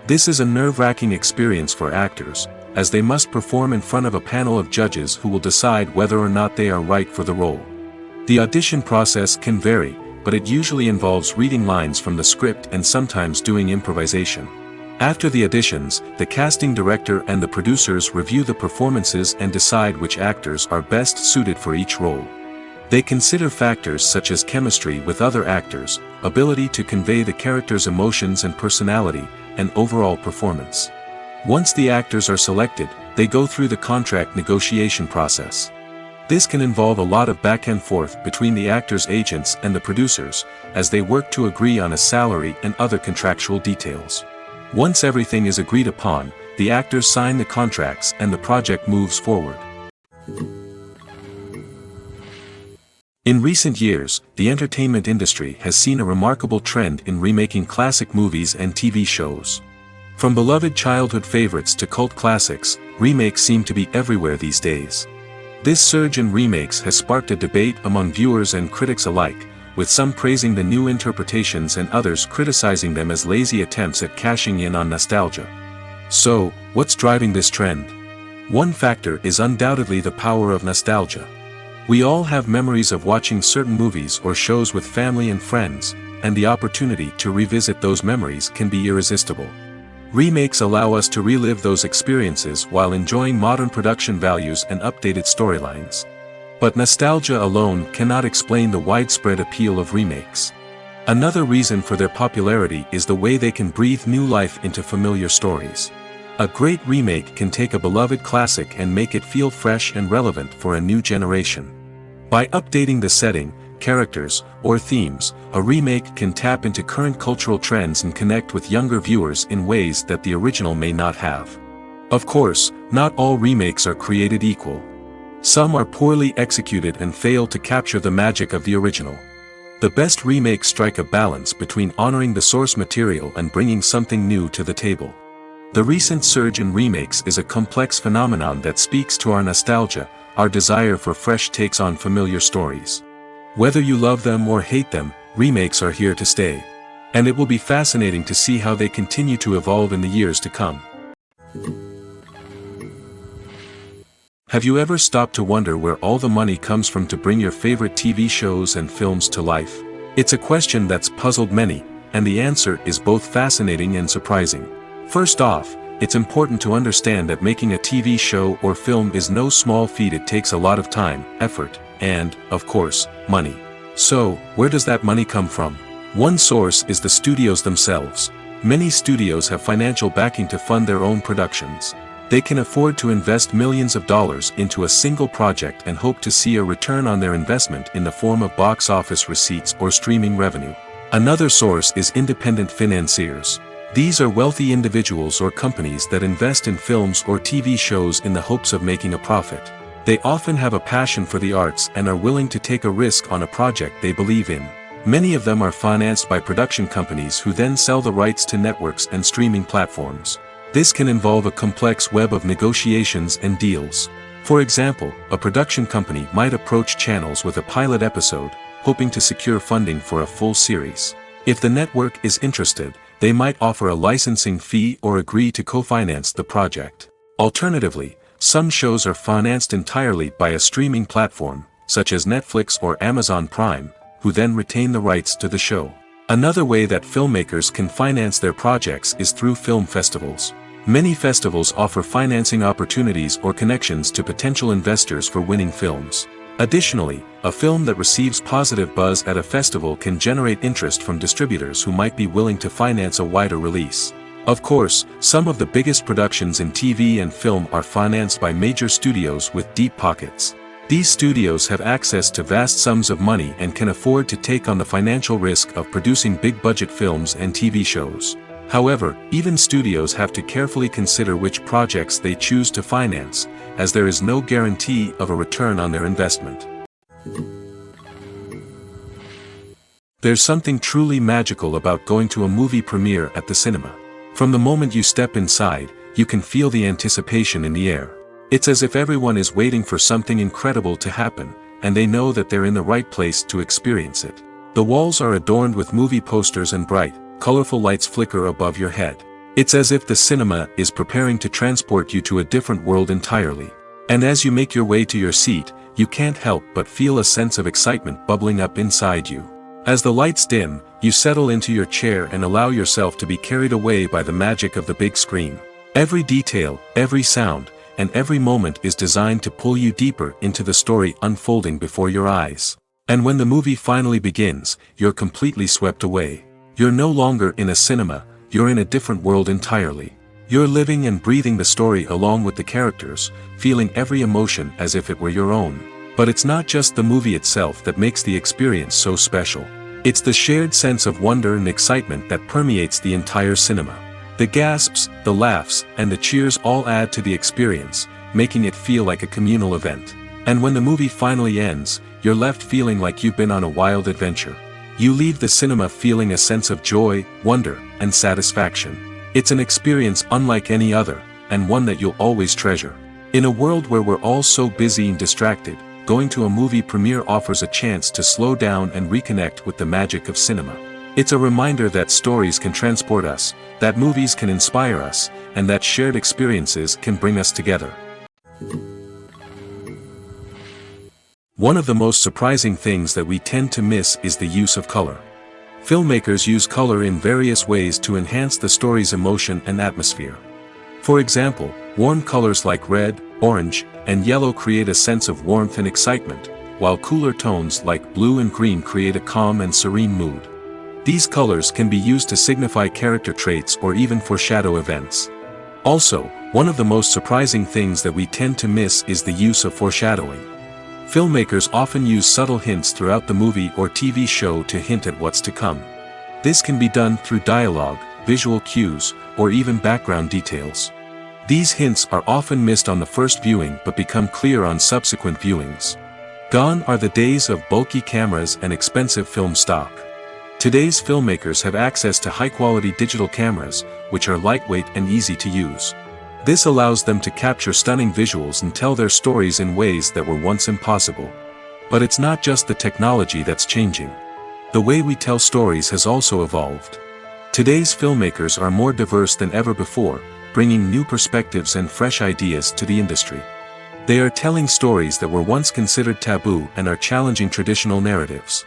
This is a nerve-wracking experience for actors, as they must perform in front of a panel of judges who will decide whether or not they are right for the role. The audition process can vary, but it usually involves reading lines from the script and sometimes doing improvisation. After the auditions, the casting director and the producers review the performances and decide which actors are best suited for each role. They consider factors such as chemistry with other actors, ability to convey the character's emotions and personality, and overall performance. Once the actors are selected, they go through the contract negotiation process. This can involve a lot of back and forth between the actors' agents and the producers, as they work to agree on a salary and other contractual details. Once everything is agreed upon, the actors sign the contracts and the project moves forward. In recent years, the entertainment industry has seen a remarkable trend in remaking classic movies and TV shows. From beloved childhood favorites to cult classics, remakes seem to be everywhere these days. This surge in remakes has sparked a debate among viewers and critics alike, with some praising the new interpretations and others criticizing them as lazy attempts at cashing in on nostalgia. So, what's driving this trend? One factor is undoubtedly the power of nostalgia. We all have memories of watching certain movies or shows with family and friends, and the opportunity to revisit those memories can be irresistible. Remakes allow us to relive those experiences while enjoying modern production values and updated storylines. But nostalgia alone cannot explain the widespread appeal of remakes. Another reason for their popularity is the way they can breathe new life into familiar stories. A great remake can take a beloved classic and make it feel fresh and relevant for a new generation. By updating the setting, characters, or themes, a remake can tap into current cultural trends and connect with younger viewers in ways that the original may not have. Of course, not all remakes are created equal. Some are poorly executed and fail to capture the magic of the original. The best remakes strike a balance between honoring the source material and bringing something new to the table. The recent surge in remakes is a complex phenomenon that speaks to our nostalgia, our desire for fresh takes on familiar stories. Whether you love them or hate them, remakes are here to stay. And it will be fascinating to see how they continue to evolve in the years to come. Have you ever stopped to wonder where all the money comes from to bring your favorite TV shows and films to life? It's a question that's puzzled many, and the answer is both fascinating and surprising. First off, it's important to understand that making a TV show or film is no small feat. It takes a lot of time, effort, and, of course, money. So, where does that money come from? One source is the studios themselves. Many studios have financial backing to fund their own productions. They can afford to invest millions of dollars into a single project and hope to see a return on their investment in the form of box office receipts or streaming revenue. Another source is independent financiers. These are wealthy individuals or companies that invest in films or TV shows in the hopes of making a profit. They often have a passion for the arts and are willing to take a risk on a project they believe in. Many of them are financed by production companies who then sell the rights to networks and streaming platforms. This can involve a complex web of negotiations and deals. For example, a production company might approach channels with a pilot episode, hoping to secure funding for a full series. If the network is interested, they might offer a licensing fee or agree to co-finance the project. Alternatively, some shows are financed entirely by a streaming platform, such as Netflix or Amazon Prime, who then retain the rights to the show. Another way that filmmakers can finance their projects is through film festivals. Many festivals offer financing opportunities or connections to potential investors for winning films. Additionally, a film that receives positive buzz at a festival can generate interest from distributors who might be willing to finance a wider release. Of course, some of the biggest productions in TV and film are financed by major studios with deep pockets. These studios have access to vast sums of money and can afford to take on the financial risk of producing big-budget films and TV shows. However, even studios have to carefully consider which projects they choose to finance, as there is no guarantee of a return on their investment. There's something truly magical about going to a movie premiere at the cinema. From the moment you step inside, you can feel the anticipation in the air. It's as if everyone is waiting for something incredible to happen, and they know that they're in the right place to experience it. The walls are adorned with movie posters and bright, colorful lights flicker above your head. It's as if the cinema is preparing to transport you to a different world entirely. And as you make your way to your seat, you can't help but feel a sense of excitement bubbling up inside you. As the lights dim, you settle into your chair and allow yourself to be carried away by the magic of the big screen. Every detail, every sound, and every moment is designed to pull you deeper into the story unfolding before your eyes. And when the movie finally begins, you're completely swept away. You're no longer in a cinema, you're in a different world entirely. You're living and breathing the story along with the characters, feeling every emotion as if it were your own. But it's not just the movie itself that makes the experience so special. It's the shared sense of wonder and excitement that permeates the entire cinema. The gasps, the laughs, and the cheers all add to the experience, making it feel like a communal event. And when the movie finally ends, you're left feeling like you've been on a wild adventure. You leave the cinema feeling a sense of joy, wonder, and satisfaction. It's an experience unlike any other, and one that you'll always treasure. In a world where we're all so busy and distracted, going to a movie premiere offers a chance to slow down and reconnect with the magic of cinema. It's a reminder that stories can transport us, that movies can inspire us, and that shared experiences can bring us together. One of the most surprising things that we tend to miss is the use of color. Filmmakers use color in various ways to enhance the story's emotion and atmosphere. For example, warm colors like red, orange, and yellow create a sense of warmth and excitement, while cooler tones like blue and green create a calm and serene mood. These colors can be used to signify character traits or even foreshadow events. Also, one of the most surprising things that we tend to miss is the use of foreshadowing. Filmmakers often use subtle hints throughout the movie or TV show to hint at what's to come. This can be done through dialogue, visual cues, or even background details. These hints are often missed on the first viewing but become clear on subsequent viewings. Gone are the days of bulky cameras and expensive film stock. Today's filmmakers have access to high-quality digital cameras, which are lightweight and easy to use. This allows them to capture stunning visuals and tell their stories in ways that were once impossible. But it's not just the technology that's changing. The way we tell stories has also evolved. Today's filmmakers are more diverse than ever before, bringing new perspectives and fresh ideas to the industry. They are telling stories that were once considered taboo and are challenging traditional narratives.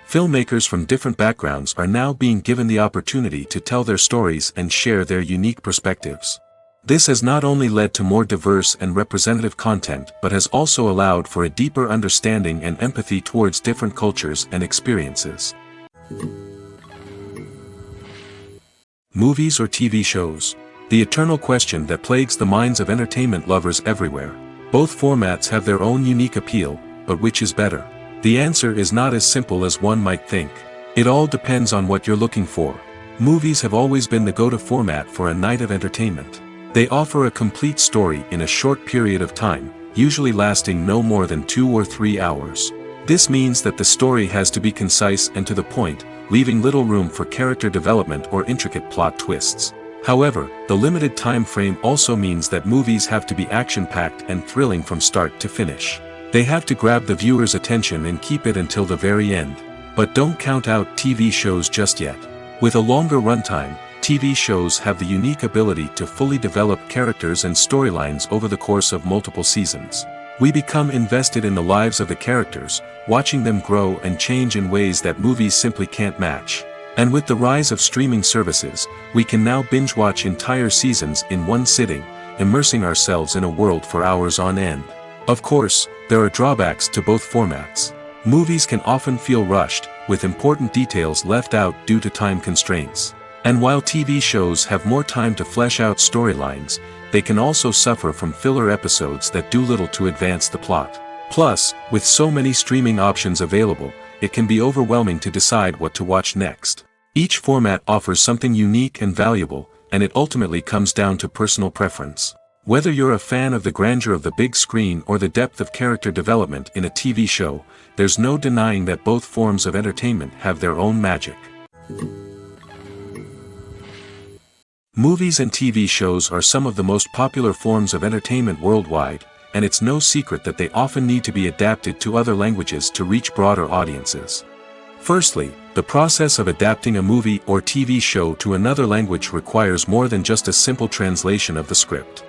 Filmmakers from different backgrounds are now being given the opportunity to tell their stories and share their unique perspectives. This has not only led to more diverse and representative content but has also allowed for a deeper understanding and empathy towards different cultures and experiences. Movies or TV shows? The eternal question that plagues the minds of entertainment lovers everywhere. Both formats have their own unique appeal, but which is better? The answer is not as simple as one might think. It all depends on what you're looking for. Movies have always been the go-to format for a night of entertainment. They offer a complete story in a short period of time, usually lasting no more than 2 or 3 hours. This means that the story has to be concise and to the point, leaving little room for character development or intricate plot twists. However, the limited time frame also means that movies have to be action-packed and thrilling from start to finish. They have to grab the viewer's attention and keep it until the very end. But don't count out TV shows just yet. With a longer runtime, TV shows have the unique ability to fully develop characters and storylines over the course of multiple seasons. We become invested in the lives of the characters, watching them grow and change in ways that movies simply can't match. And with the rise of streaming services, we can now binge-watch entire seasons in one sitting, immersing ourselves in a world for hours on end. Of course, there are drawbacks to both formats. Movies can often feel rushed, with important details left out due to time constraints. And while TV shows have more time to flesh out storylines, they can also suffer from filler episodes that do little to advance the plot. Plus, with so many streaming options available, it can be overwhelming to decide what to watch next. Each format offers something unique and valuable, and it ultimately comes down to personal preference. Whether you're a fan of the grandeur of the big screen or the depth of character development in a TV show, there's no denying that both forms of entertainment have their own magic. Movies and TV shows are some of the most popular forms of entertainment worldwide, and it's no secret that they often need to be adapted to other languages to reach broader audiences. Firstly, the process of adapting a movie or TV show to another language requires more than just a simple translation of the script.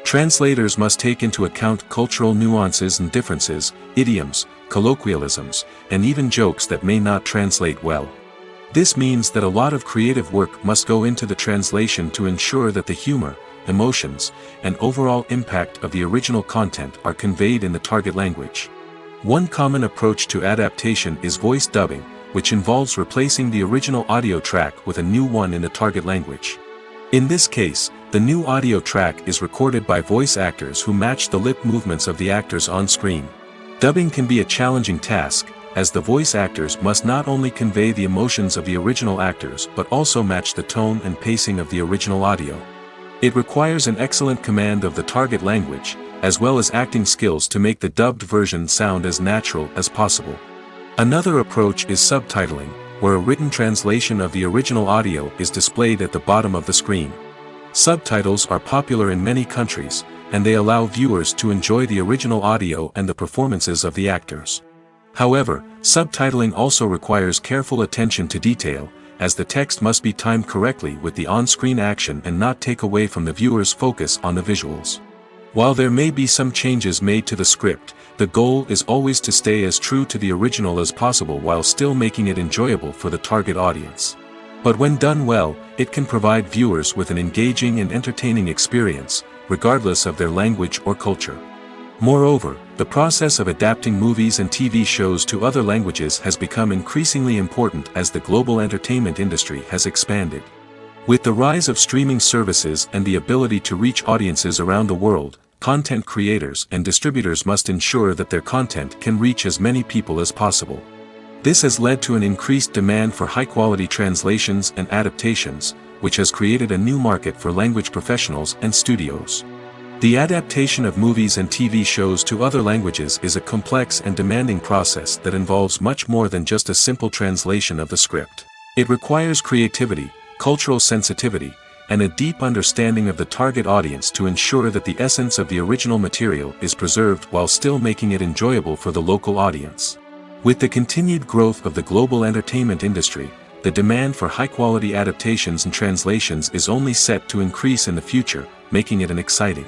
Translators must take into account cultural nuances and differences, idioms, colloquialisms, and even jokes that may not translate well. This means that a lot of creative work must go into the translation to ensure that the humor, emotions, and overall impact of the original content are conveyed in the target language. One common approach to adaptation is voice dubbing, which involves replacing the original audio track with a new one in the target language. In this case, the new audio track is recorded by voice actors who match the lip movements of the actors on screen. Dubbing can be a challenging task, as the voice actors must not only convey the emotions of the original actors but also match the tone and pacing of the original audio. It requires an excellent command of the target language, as well as acting skills to make the dubbed version sound as natural as possible. Another approach is subtitling, where a written translation of the original audio is displayed at the bottom of the screen. Subtitles are popular in many countries, and they allow viewers to enjoy the original audio and the performances of the actors. However, subtitling also requires careful attention to detail, as the text must be timed correctly with the on-screen action and not take away from the viewer's focus on the visuals. While there may be some changes made to the script, the goal is always to stay as true to the original as possible while still making it enjoyable for the target audience. But when done well, it can provide viewers with an engaging and entertaining experience, regardless of their language or culture. Moreover, the process of adapting movies and TV shows to other languages has become increasingly important as the global entertainment industry has expanded. With the rise of streaming services and the ability to reach audiences around the world, content creators and distributors must ensure that their content can reach as many people as possible. This has led to an increased demand for high-quality translations and adaptations, which has created a new market for language professionals and studios. The adaptation of movies and TV shows to other languages is a complex and demanding process that involves much more than just a simple translation of the script. It requires creativity, cultural sensitivity, and a deep understanding of the target audience to ensure that the essence of the original material is preserved while still making it enjoyable for the local audience. With the continued growth of the global entertainment industry, the demand for high-quality adaptations and translations is only set to increase in the future, making it an exciting.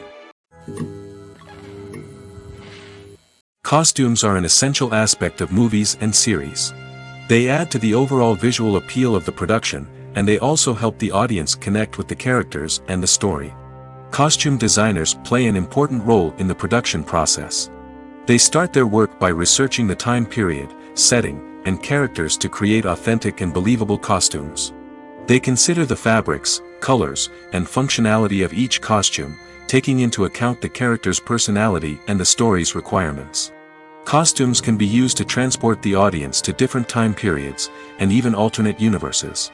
Costumes are an essential aspect of movies and series. They add to the overall visual appeal of the production, and they also help the audience connect with the characters and the story. Costume designers play an important role in the production process. They start their work by researching the time period, setting, and characters to create authentic and believable costumes. They consider the fabrics, colors, and functionality of each costume, taking into account the character's personality and the story's requirements. Costumes can be used to transport the audience to different time periods, and even alternate universes.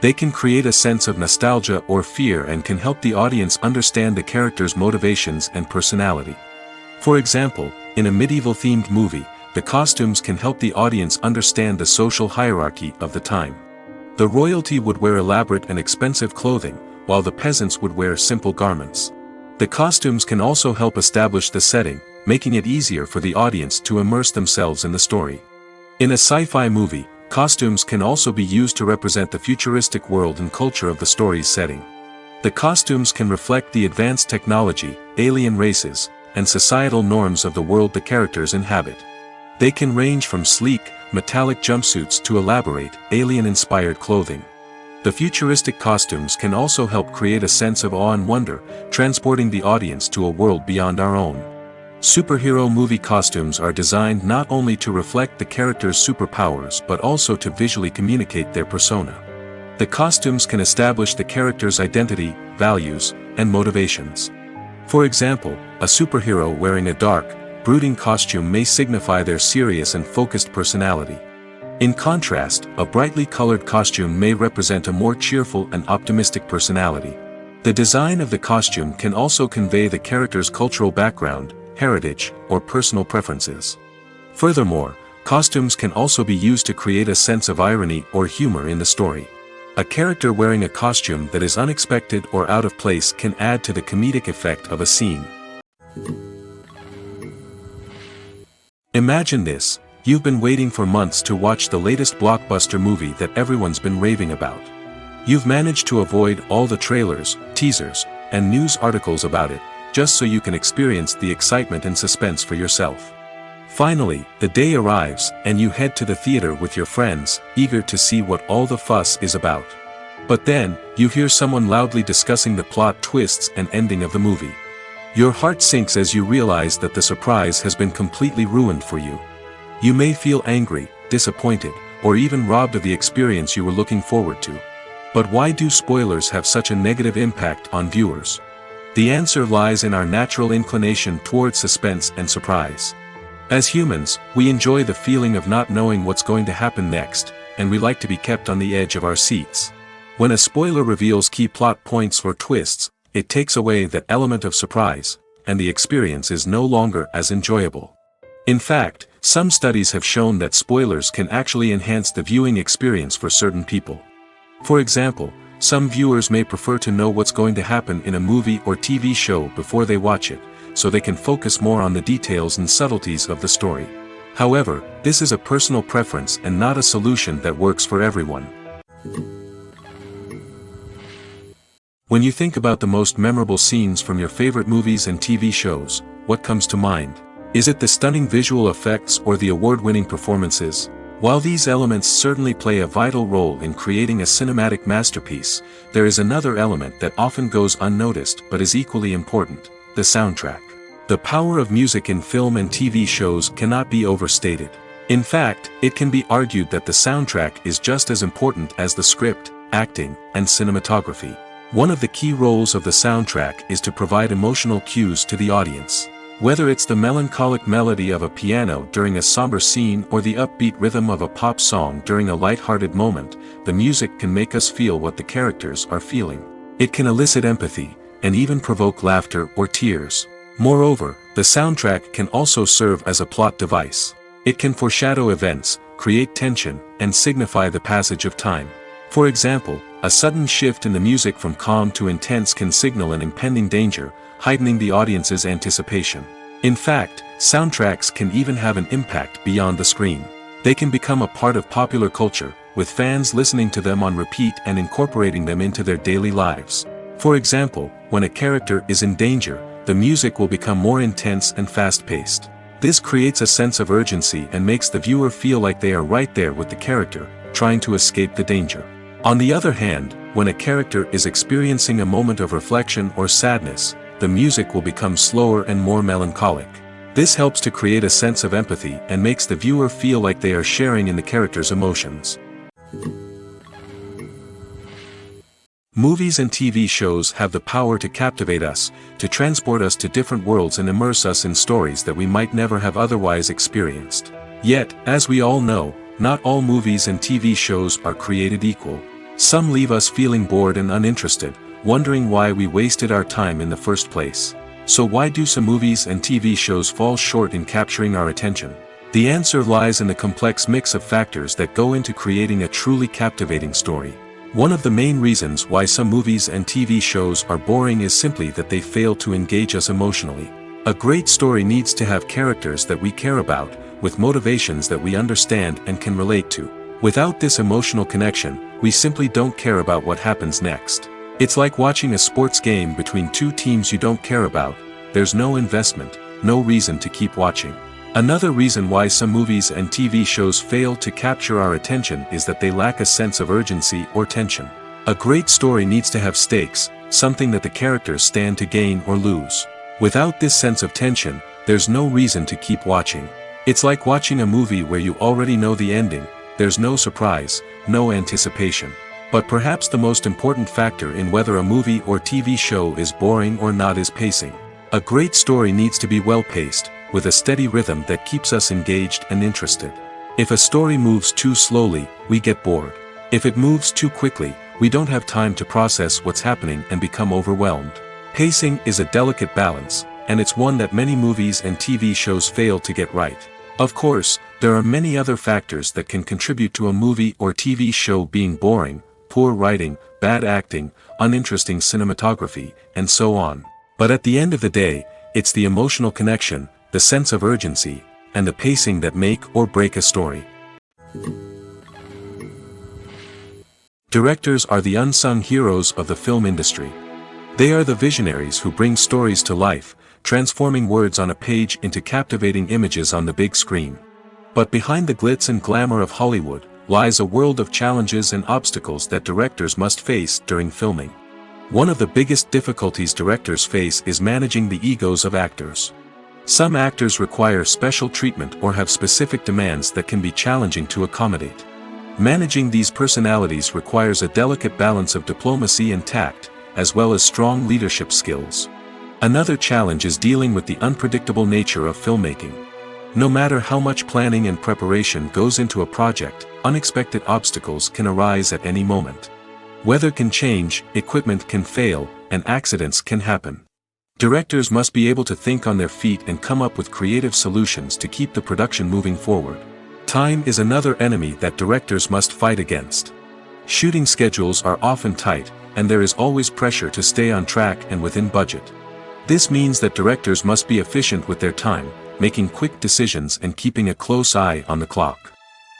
They can create a sense of nostalgia or fear and can help the audience understand the character's motivations and personality. For example, in a medieval-themed movie, the costumes can help the audience understand the social hierarchy of the time. The royalty would wear elaborate and expensive clothing, while the peasants would wear simple garments. The costumes can also help establish the setting, making it easier for the audience to immerse themselves in the story. In a sci-fi movie, costumes can also be used to represent the futuristic world and culture of the story's setting. The costumes can reflect the advanced technology, alien races, and societal norms of the world the characters inhabit. They can range from sleek, metallic jumpsuits to elaborate, alien-inspired clothing. The futuristic costumes can also help create a sense of awe and wonder, transporting the audience to a world beyond our own. Superhero movie costumes are designed not only to reflect the character's superpowers but also to visually communicate their persona. The costumes can establish the character's identity, values, and motivations. For example, a superhero wearing a dark, brooding costume may signify their serious and focused personality. In contrast, a brightly colored costume may represent a more cheerful and optimistic personality. The design of the costume can also convey the character's cultural background, heritage, or personal preferences. Furthermore, costumes can also be used to create a sense of irony or humor in the story. A character wearing a costume that is unexpected or out of place can add to the comedic effect of a scene. Imagine this: you've been waiting for months to watch the latest blockbuster movie that everyone's been raving about. You've managed to avoid all the trailers, teasers, and news articles about it, just so you can experience the excitement and suspense for yourself. Finally, the day arrives, and you head to the theater with your friends, eager to see what all the fuss is about. But then, you hear someone loudly discussing the plot twists and ending of the movie. Your heart sinks as you realize that the surprise has been completely ruined for you. You may feel angry, disappointed, or even robbed of the experience you were looking forward to. But why do spoilers have such a negative impact on viewers? The answer lies in our natural inclination towards suspense and surprise. As humans, we enjoy the feeling of not knowing what's going to happen next, and we like to be kept on the edge of our seats. When a spoiler reveals key plot points or twists, it takes away that element of surprise, and the experience is no longer as enjoyable. In fact, some studies have shown that spoilers can actually enhance the viewing experience for certain people. For example, some viewers may prefer to know what's going to happen in a movie or TV show before they watch it, so they can focus more on the details and subtleties of the story. However, this is a personal preference and not a solution that works for everyone. When you think about the most memorable scenes from your favorite movies and TV shows, what comes to mind? Is it the stunning visual effects or the award-winning performances? While these elements certainly play a vital role in creating a cinematic masterpiece, there is another element that often goes unnoticed but is equally important: the soundtrack. The power of music in film and TV shows cannot be overstated. In fact, it can be argued that the soundtrack is just as important as the script, acting, and cinematography. One of the key roles of the soundtrack is to provide emotional cues to the audience. Whether it's the melancholic melody of a piano during a somber scene or the upbeat rhythm of a pop song during a light-hearted moment, the music can make us feel what the characters are feeling. It can elicit empathy, and even provoke laughter or tears. Moreover, the soundtrack can also serve as a plot device. It can foreshadow events, create tension, and signify the passage of time. For example, a sudden shift in the music from calm to intense can signal an impending danger, heightening the audience's anticipation. In fact, soundtracks can even have an impact beyond the screen. They can become a part of popular culture, with fans listening to them on repeat and incorporating them into their daily lives. For example, when a character is in danger, the music will become more intense and fast-paced. This creates a sense of urgency and makes the viewer feel like they are right there with the character, trying to escape the danger. On the other hand, when a character is experiencing a moment of reflection or sadness, the music will become slower and more melancholic. This helps to create a sense of empathy and makes the viewer feel like they are sharing in the character's emotions. Movies and TV shows have the power to captivate us, to transport us to different worlds and immerse us in stories that we might never have otherwise experienced. Yet, as we all know, not all movies and TV shows are created equal. Some leave us feeling bored and uninterested, wondering why we wasted our time in the first place. So why do some movies and TV shows fall short in capturing our attention? The answer lies in the complex mix of factors that go into creating a truly captivating story. One of the main reasons why some movies and TV shows are boring is simply that they fail to engage us emotionally. A great story needs to have characters that we care about, with motivations that we understand and can relate to. Without this emotional connection, we simply don't care about what happens next. It's like watching a sports game between two teams you don't care about. There's no investment, no reason to keep watching. Another reason why some movies and TV shows fail to capture our attention is that they lack a sense of urgency or tension. A great story needs to have stakes, something that the characters stand to gain or lose. Without this sense of tension, there's no reason to keep watching. It's like watching a movie where you already know the ending. There's no surprise, no anticipation. But perhaps the most important factor in whether a movie or TV show is boring or not is pacing. A great story needs to be well paced, with a steady rhythm that keeps us engaged and interested. If a story moves too slowly, we get bored. If it moves too quickly, we don't have time to process what's happening and become overwhelmed. Pacing is a delicate balance, and it's one that many movies and TV shows fail to get right. Of course, there are many other factors that can contribute to a movie or TV show being boring: poor writing, bad acting, uninteresting cinematography, and so on. But at the end of the day, it's the emotional connection, the sense of urgency, and the pacing that make or break a story. Directors are the unsung heroes of the film industry. They are the visionaries who bring stories to life, transforming words on a page into captivating images on the big screen. But behind the glitz and glamour of Hollywood lies a world of challenges and obstacles that directors must face during filming. One of the biggest difficulties directors face is managing the egos of actors. Some actors require special treatment or have specific demands that can be challenging to accommodate. Managing these personalities requires a delicate balance of diplomacy and tact, as well as strong leadership skills. Another challenge is dealing with the unpredictable nature of filmmaking. No matter how much planning and preparation goes into a project, unexpected obstacles can arise at any moment. Weather can change, equipment can fail, and accidents can happen. Directors must be able to think on their feet and come up with creative solutions to keep the production moving forward. Time is another enemy that directors must fight against. Shooting schedules are often tight, and there is always pressure to stay on track and within budget. This means that directors must be efficient with their time, making quick decisions and keeping a close eye on the clock.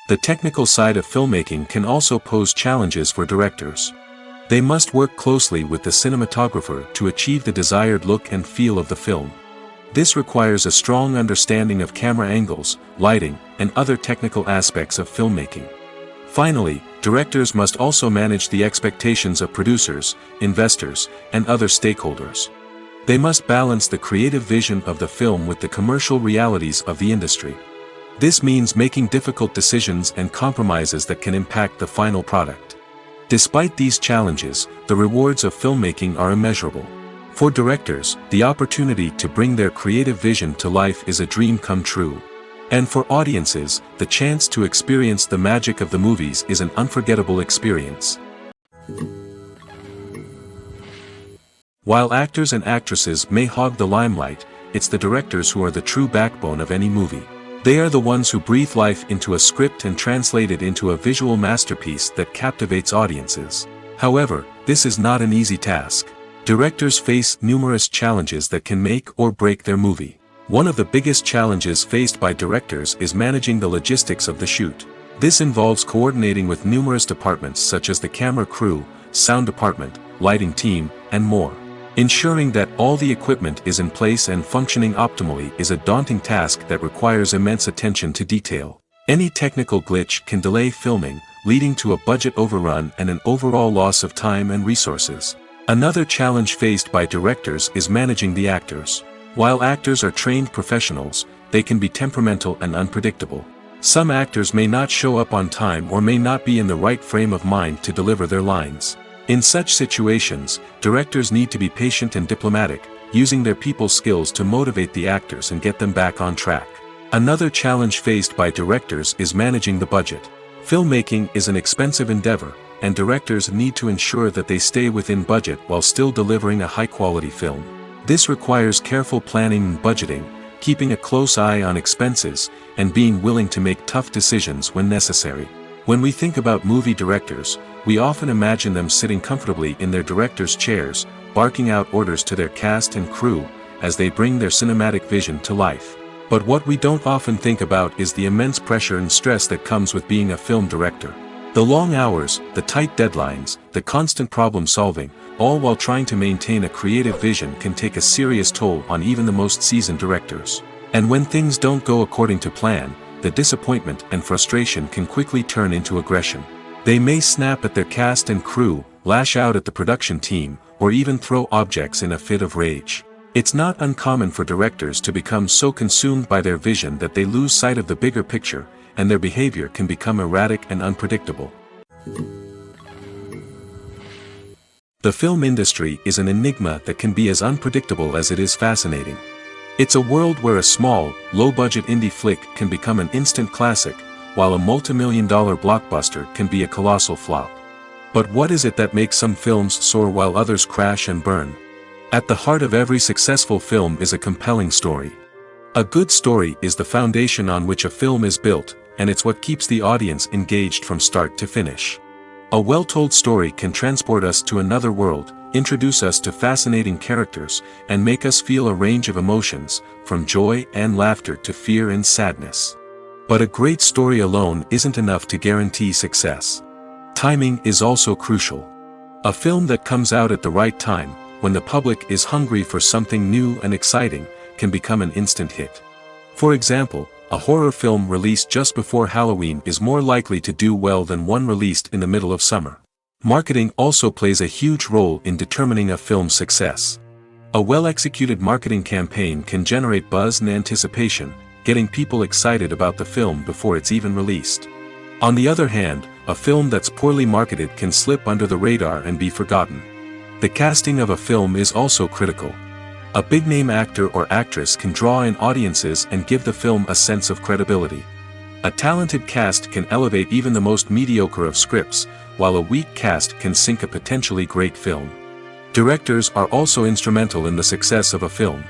The technical side of filmmaking can also pose challenges for directors. They must work closely with the cinematographer to achieve the desired look and feel of the film. This requires a strong understanding of camera angles, lighting, and other technical aspects of filmmaking. Finally, directors must also manage the expectations of producers, investors, and other stakeholders. They must balance the creative vision of the film with the commercial realities of the industry. This means making difficult decisions and compromises that can impact the final product. Despite these challenges, the rewards of filmmaking are immeasurable. For directors, the opportunity to bring their creative vision to life is a dream come true. And for audiences, the chance to experience the magic of the movies is an unforgettable experience. While actors and actresses may hog the limelight, it's the directors who are the true backbone of any movie. They are the ones who breathe life into a script and translate it into a visual masterpiece that captivates audiences. However, this is not an easy task. Directors face numerous challenges that can make or break their movie. One of the biggest challenges faced by directors is managing the logistics of the shoot. This involves coordinating with numerous departments such as the camera crew, sound department, lighting team, and more. Ensuring that all the equipment is in place and functioning optimally is a daunting task that requires immense attention to detail. Any technical glitch can delay filming, leading to a budget overrun and an overall loss of time and resources. Another challenge faced by directors is managing the actors. While actors are trained professionals, they can be temperamental and unpredictable. Some actors may not show up on time or may not be in the right frame of mind to deliver their lines. In such situations, directors need to be patient and diplomatic, using their people skills to motivate the actors and get them back on track. Another challenge faced by directors is managing the budget. Filmmaking is an expensive endeavor, and directors need to ensure that they stay within budget while still delivering a high-quality film. This requires careful planning and budgeting, keeping a close eye on expenses, and being willing to make tough decisions when necessary. When we think about movie directors, we often imagine them sitting comfortably in their director's chairs, barking out orders to their cast and crew, as they bring their cinematic vision to life. But what we don't often think about is the immense pressure and stress that comes with being a film director. The long hours, the tight deadlines, the constant problem solving, all while trying to maintain a creative vision can take a serious toll on even the most seasoned directors. And when things don't go according to plan, the disappointment and frustration can quickly turn into aggression. They may snap at their cast and crew, lash out at the production team, or even throw objects in a fit of rage. It's not uncommon for directors to become so consumed by their vision that they lose sight of the bigger picture, and their behavior can become erratic and unpredictable. The film industry is an enigma that can be as unpredictable as it is fascinating. It's a world where a small, low-budget indie flick can become an instant classic, while a multi-million-dollar blockbuster can be a colossal flop. But what is it that makes some films soar while others crash and burn? At the heart of every successful film is a compelling story. A good story is the foundation on which a film is built, and it's what keeps the audience engaged from start to finish. A well-told story can transport us to another world, introduce us to fascinating characters, and make us feel a range of emotions, from joy and laughter to fear and sadness. But a great story alone isn't enough to guarantee success. Timing is also crucial. A film that comes out at the right time, when the public is hungry for something new and exciting, can become an instant hit. For example, a horror film released just before Halloween is more likely to do well than one released in the middle of summer. Marketing also plays a huge role in determining a film's success. A well-executed marketing campaign can generate buzz and anticipation, getting people excited about the film before it's even released. On the other hand, a film that's poorly marketed can slip under the radar and be forgotten. The casting of a film is also critical. A big-name actor or actress can draw in audiences and give the film a sense of credibility. A talented cast can elevate even the most mediocre of scripts, while a weak cast can sink a potentially great film. Directors are also instrumental in the success of a film.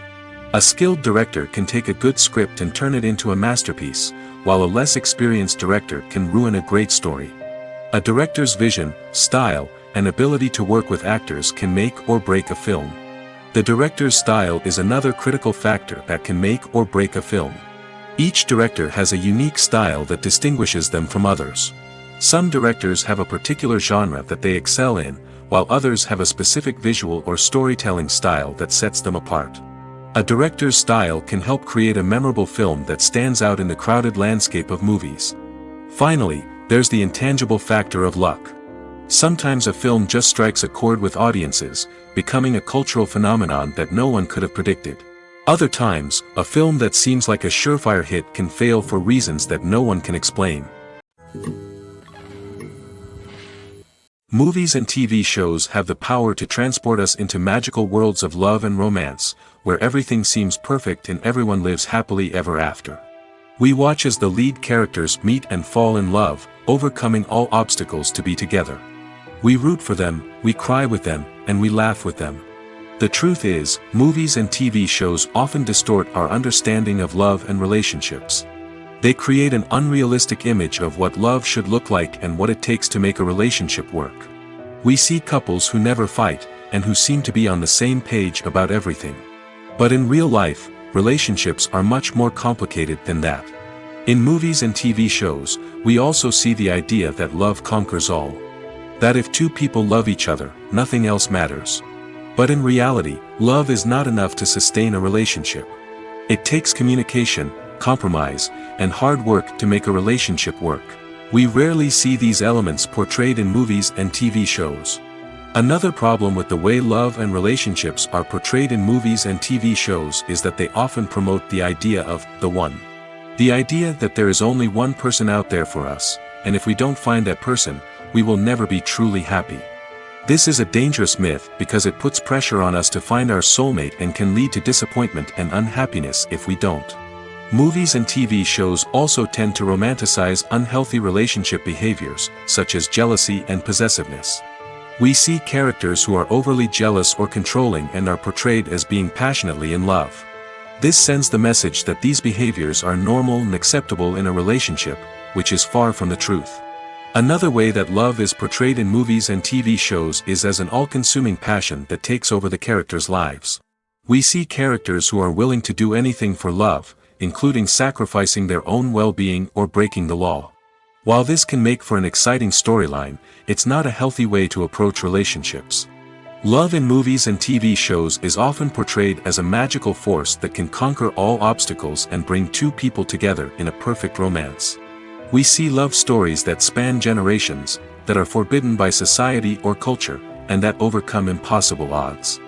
A skilled director can take a good script and turn it into a masterpiece, while a less experienced director can ruin a great story. A director's vision, style, and ability to work with actors can make or break a film. The director's style is another critical factor that can make or break a film. Each director has a unique style that distinguishes them from others. Some directors have a particular genre that they excel in, while others have a specific visual or storytelling style that sets them apart. A director's style can help create a memorable film that stands out in the crowded landscape of movies. Finally, there's the intangible factor of luck. Sometimes a film just strikes a chord with audiences, becoming a cultural phenomenon that no one could have predicted. Other times, a film that seems like a surefire hit can fail for reasons that no one can explain. Movies and TV shows have the power to transport us into magical worlds of love and romance, where everything seems perfect and everyone lives happily ever after. We watch as the lead characters meet and fall in love, overcoming all obstacles to be together. We root for them, we cry with them, and we laugh with them. The truth is, movies and TV shows often distort our understanding of love and relationships. They create an unrealistic image of what love should look like and what it takes to make a relationship work. We see couples who never fight, and who seem to be on the same page about everything. But in real life, relationships are much more complicated than that. In movies and TV shows, we also see the idea that love conquers all. That if two people love each other, nothing else matters. But in reality, love is not enough to sustain a relationship. It takes communication, compromise, and hard work to make a relationship work. We rarely see these elements portrayed in movies and TV shows. Another problem with the way love and relationships are portrayed in movies and TV shows is that they often promote the idea of the one. The idea that there is only one person out there for us, and if we don't find that person, we will never be truly happy. This is a dangerous myth because it puts pressure on us to find our soulmate and can lead to disappointment and unhappiness if we don't. Movies and TV shows also tend to romanticize unhealthy relationship behaviors, such as jealousy and possessiveness. We see characters who are overly jealous or controlling and are portrayed as being passionately in love. This sends the message that these behaviors are normal and acceptable in a relationship, which is far from the truth. Another way that love is portrayed in movies and TV shows is as an all-consuming passion that takes over the characters' lives. We see characters who are willing to do anything for love, including sacrificing their own well-being or breaking the law. While this can make for an exciting storyline, it's not a healthy way to approach relationships. Love in movies and TV shows is often portrayed as a magical force that can conquer all obstacles and bring two people together in a perfect romance. We see love stories that span generations, that are forbidden by society or culture, and that overcome impossible odds.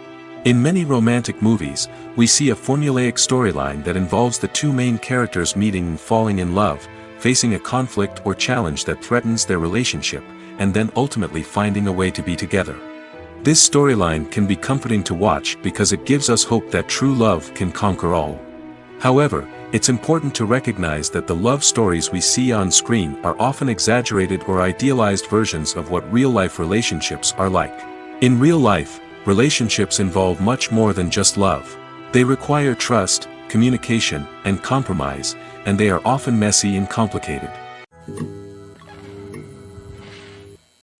In many romantic movies, we see a formulaic storyline that involves the two main characters meeting and falling in love, facing a conflict or challenge that threatens their relationship, and then ultimately finding a way to be together. This storyline can be comforting to watch because it gives us hope that true love can conquer all. However, It's important to recognize that the love stories we see on screen are often exaggerated or idealized versions of what real-life relationships are like. In real life, relationships involve much more than just love. They require trust, communication, and compromise, and they are often messy and complicated.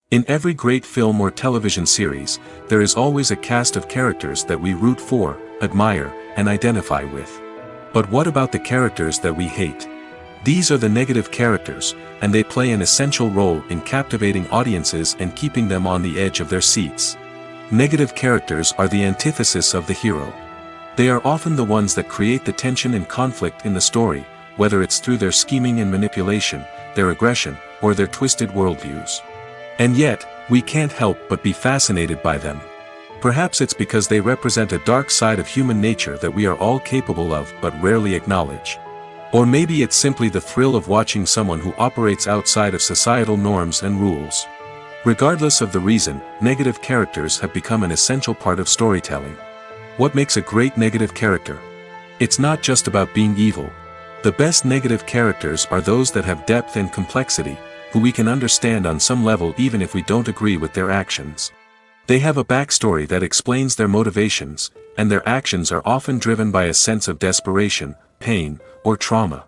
In every great film or television series, there is always a cast of characters that we root for, admire, and identify with. But what about the characters that we hate? These are the negative characters, and they play an essential role in captivating audiences and keeping them on the edge of their seats. Negative characters are the antithesis of the hero. They are often the ones that create the tension and conflict in the story, whether it's through their scheming and manipulation, their aggression, or their twisted worldviews. And yet, we can't help but be fascinated by them. Perhaps it's because they represent a dark side of human nature that we are all capable of but rarely acknowledge. Or maybe it's simply the thrill of watching someone who operates outside of societal norms and rules. Regardless of the reason, negative characters have become an essential part of storytelling. What makes a great negative character? It's not just about being evil. The best negative characters are those that have depth and complexity, who we can understand on some level even if we don't agree with their actions. They have a backstory that explains their motivations, and their actions are often driven by a sense of desperation, pain, or trauma.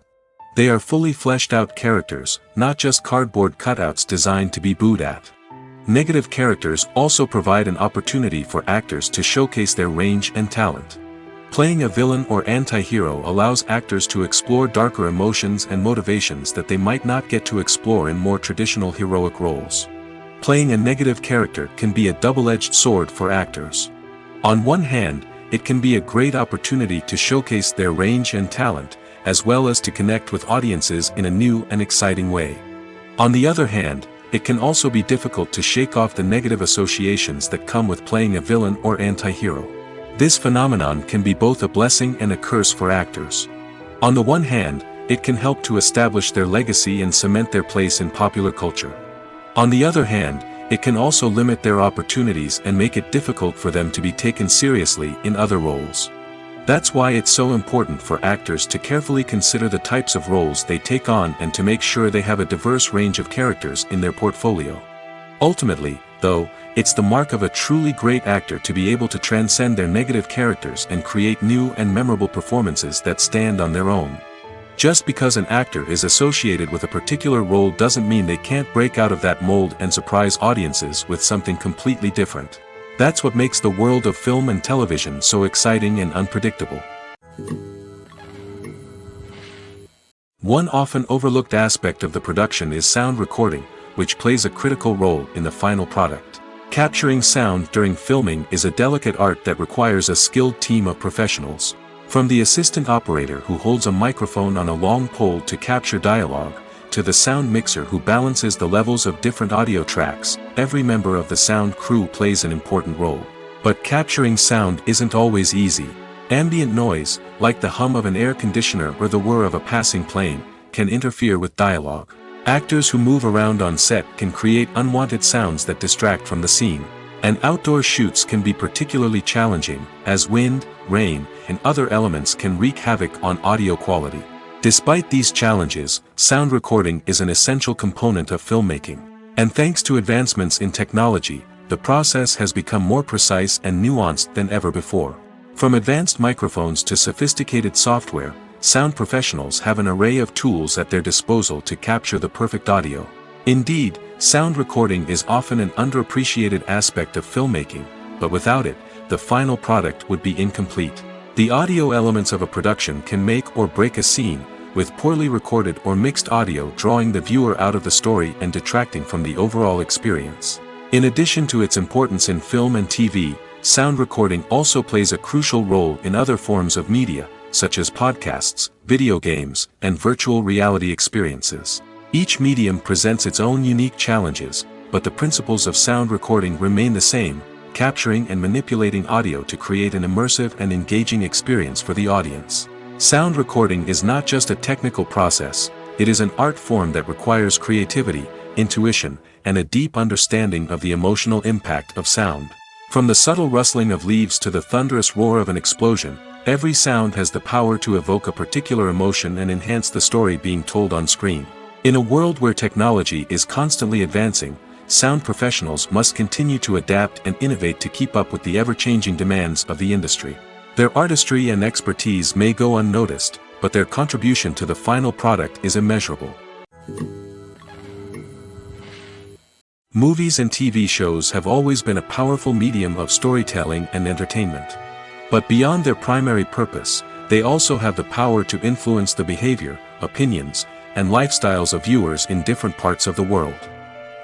They are fully fleshed out characters, not just cardboard cutouts designed to be booed at. Negative characters also provide an opportunity for actors to showcase their range and talent. Playing a villain or anti-hero allows actors to explore darker emotions and motivations that they might not get to explore in more traditional heroic roles. Playing a negative character can be a double-edged sword for actors. On one hand, it can be a great opportunity to showcase their range and talent, as well as to connect with audiences in a new and exciting way. On the other hand, it can also be difficult to shake off the negative associations that come with playing a villain or anti-hero. This phenomenon can be both a blessing and a curse for actors. On the one hand, it can help to establish their legacy and cement their place in popular culture. On the other hand, it can also limit their opportunities and make it difficult for them to be taken seriously in other roles. That's why it's so important for actors to carefully consider the types of roles they take on and to make sure they have a diverse range of characters in their portfolio. Ultimately, though, it's the mark of a truly great actor to be able to transcend their negative characters and create new and memorable performances that stand on their own. Just because an actor is associated with a particular role doesn't mean they can't break out of that mold and surprise audiences with something completely different. That's what makes the world of film and television so exciting and unpredictable. One often overlooked aspect of the production is sound recording, which plays a critical role in the final product. Capturing sound during filming is a delicate art that requires a skilled team of professionals. From the assistant operator who holds a microphone on a long pole to capture dialogue, to the sound mixer who balances the levels of different audio tracks, every member of the sound crew plays an important role. But capturing sound isn't always easy. Ambient noise, like the hum of an air conditioner or the whir of a passing plane, can interfere with dialogue. Actors who move around on set can create unwanted sounds that distract from the scene. And outdoor shoots can be particularly challenging, as wind, rain, and other elements can wreak havoc on audio quality. Despite these challenges, sound recording is an essential component of filmmaking. And thanks to advancements in technology, the process has become more precise and nuanced than ever before. From advanced microphones to sophisticated software, sound professionals have an array of tools at their disposal to capture the perfect audio. Indeed, sound recording is often an underappreciated aspect of filmmaking, but without it, the final product would be incomplete. The audio elements of a production can make or break a scene, with poorly recorded or mixed audio drawing the viewer out of the story and detracting from the overall experience. In addition to its importance in film and TV, sound recording also plays a crucial role in other forms of media, such as podcasts, video games, and virtual reality experiences. Each medium presents its own unique challenges, but the principles of sound recording remain the same, capturing and manipulating audio to create an immersive and engaging experience for the audience. Sound recording is not just a technical process, it is an art form that requires creativity, intuition, and a deep understanding of the emotional impact of sound. From the subtle rustling of leaves to the thunderous roar of an explosion, Every sound has the power to evoke a particular emotion and enhance the story being told on screen. In a world where technology is constantly advancing, sound professionals must continue to adapt and innovate to keep up with the ever-changing demands of the industry. Their artistry and expertise may go unnoticed, but their contribution to the final product is immeasurable. Movies and TV shows have always been a powerful medium of storytelling and entertainment. But beyond their primary purpose, they also have the power to influence the behavior, opinions, and lifestyles of viewers in different parts of the world.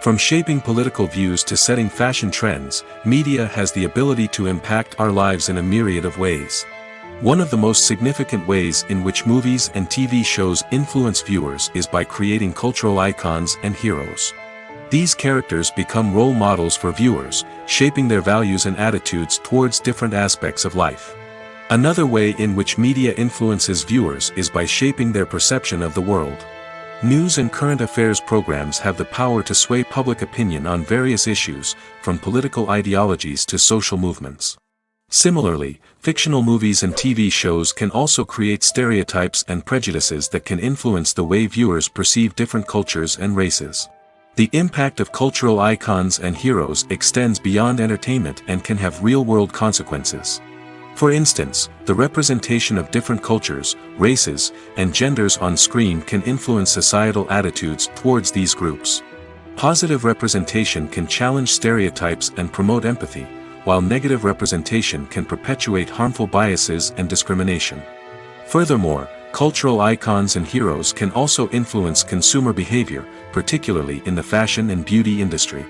From shaping political views to setting fashion trends, media has the ability to impact our lives in a myriad of ways. One of the most significant ways in which movies and TV shows influence viewers is by creating cultural icons and heroes. These characters become role models for viewers, shaping their values and attitudes towards different aspects of life. Another way in which media influences viewers is by shaping their perception of the world. News and current affairs programs have the power to sway public opinion on various issues, from political ideologies to social movements. Similarly, fictional movies and TV shows can also create stereotypes and prejudices that can influence the way viewers perceive different cultures and races. The impact of cultural icons and heroes extends beyond entertainment and can have real-world consequences. For instance, the representation of different cultures, races, and genders on screen can influence societal attitudes towards these groups. Positive representation can challenge stereotypes and promote empathy, while negative representation can perpetuate harmful biases and discrimination. Furthermore, cultural icons and heroes can also influence consumer behavior, particularly in the fashion and beauty industry.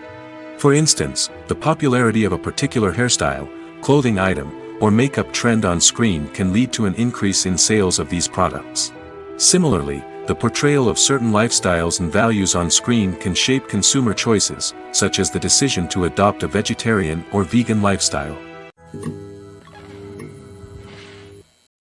For instance, the popularity of a particular hairstyle, clothing item, or makeup trend on screen can lead to an increase in sales of these products. Similarly, the portrayal of certain lifestyles and values on screen can shape consumer choices, such as the decision to adopt a vegetarian or vegan lifestyle.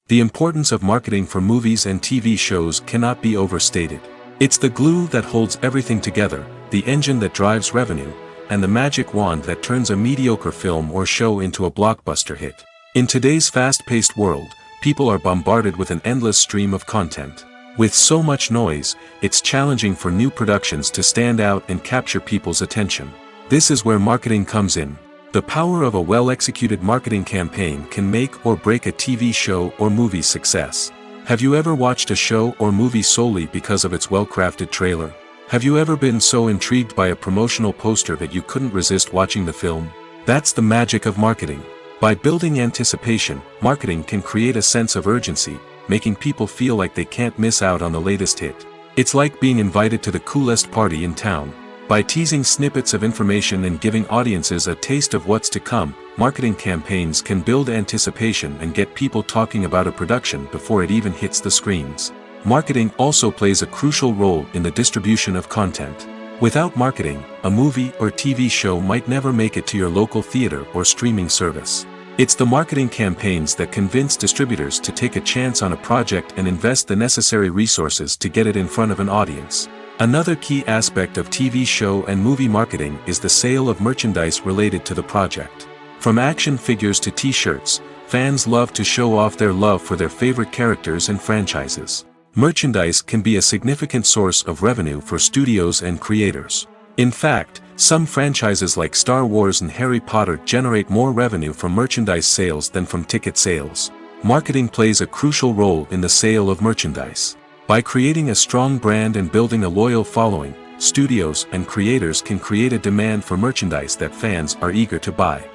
The importance of marketing for movies and TV shows cannot be overstated. It's the glue that holds everything together, the engine that drives revenue, and the magic wand that turns a mediocre film or show into a blockbuster hit. In today's fast-paced world, people are bombarded with an endless stream of content. With so much noise, it's challenging for new productions to stand out and capture people's attention. This is where marketing comes in. The power of a well-executed marketing campaign can make or break a TV show or movie's success. Have you ever watched a show or movie solely because of its well-crafted trailer? Have you ever been so intrigued by a promotional poster that you couldn't resist watching the film? That's the magic of marketing. By building anticipation, marketing can create a sense of urgency, making people feel like they can't miss out on the latest hit. It's like being invited to the coolest party in town. By teasing snippets of information and giving audiences a taste of what's to come, marketing campaigns can build anticipation and get people talking about a production before it even hits the screens. Marketing also plays a crucial role in the distribution of content. Without marketing, a movie or TV show might never make it to your local theater or streaming service. It's the marketing campaigns that convince distributors to take a chance on a project and invest the necessary resources to get it in front of an audience. Another key aspect of TV show and movie marketing is the sale of merchandise related to the project. From action figures to t-shirts, fans love to show off their love for their favorite characters and franchises. Merchandise can be a significant source of revenue for studios and creators. In fact, some franchises like Star Wars and Harry Potter generate more revenue from merchandise sales than from ticket sales. Marketing plays a crucial role in the sale of merchandise. By creating a strong brand and building a loyal following, studios and creators can create a demand for merchandise that fans are eager to buy.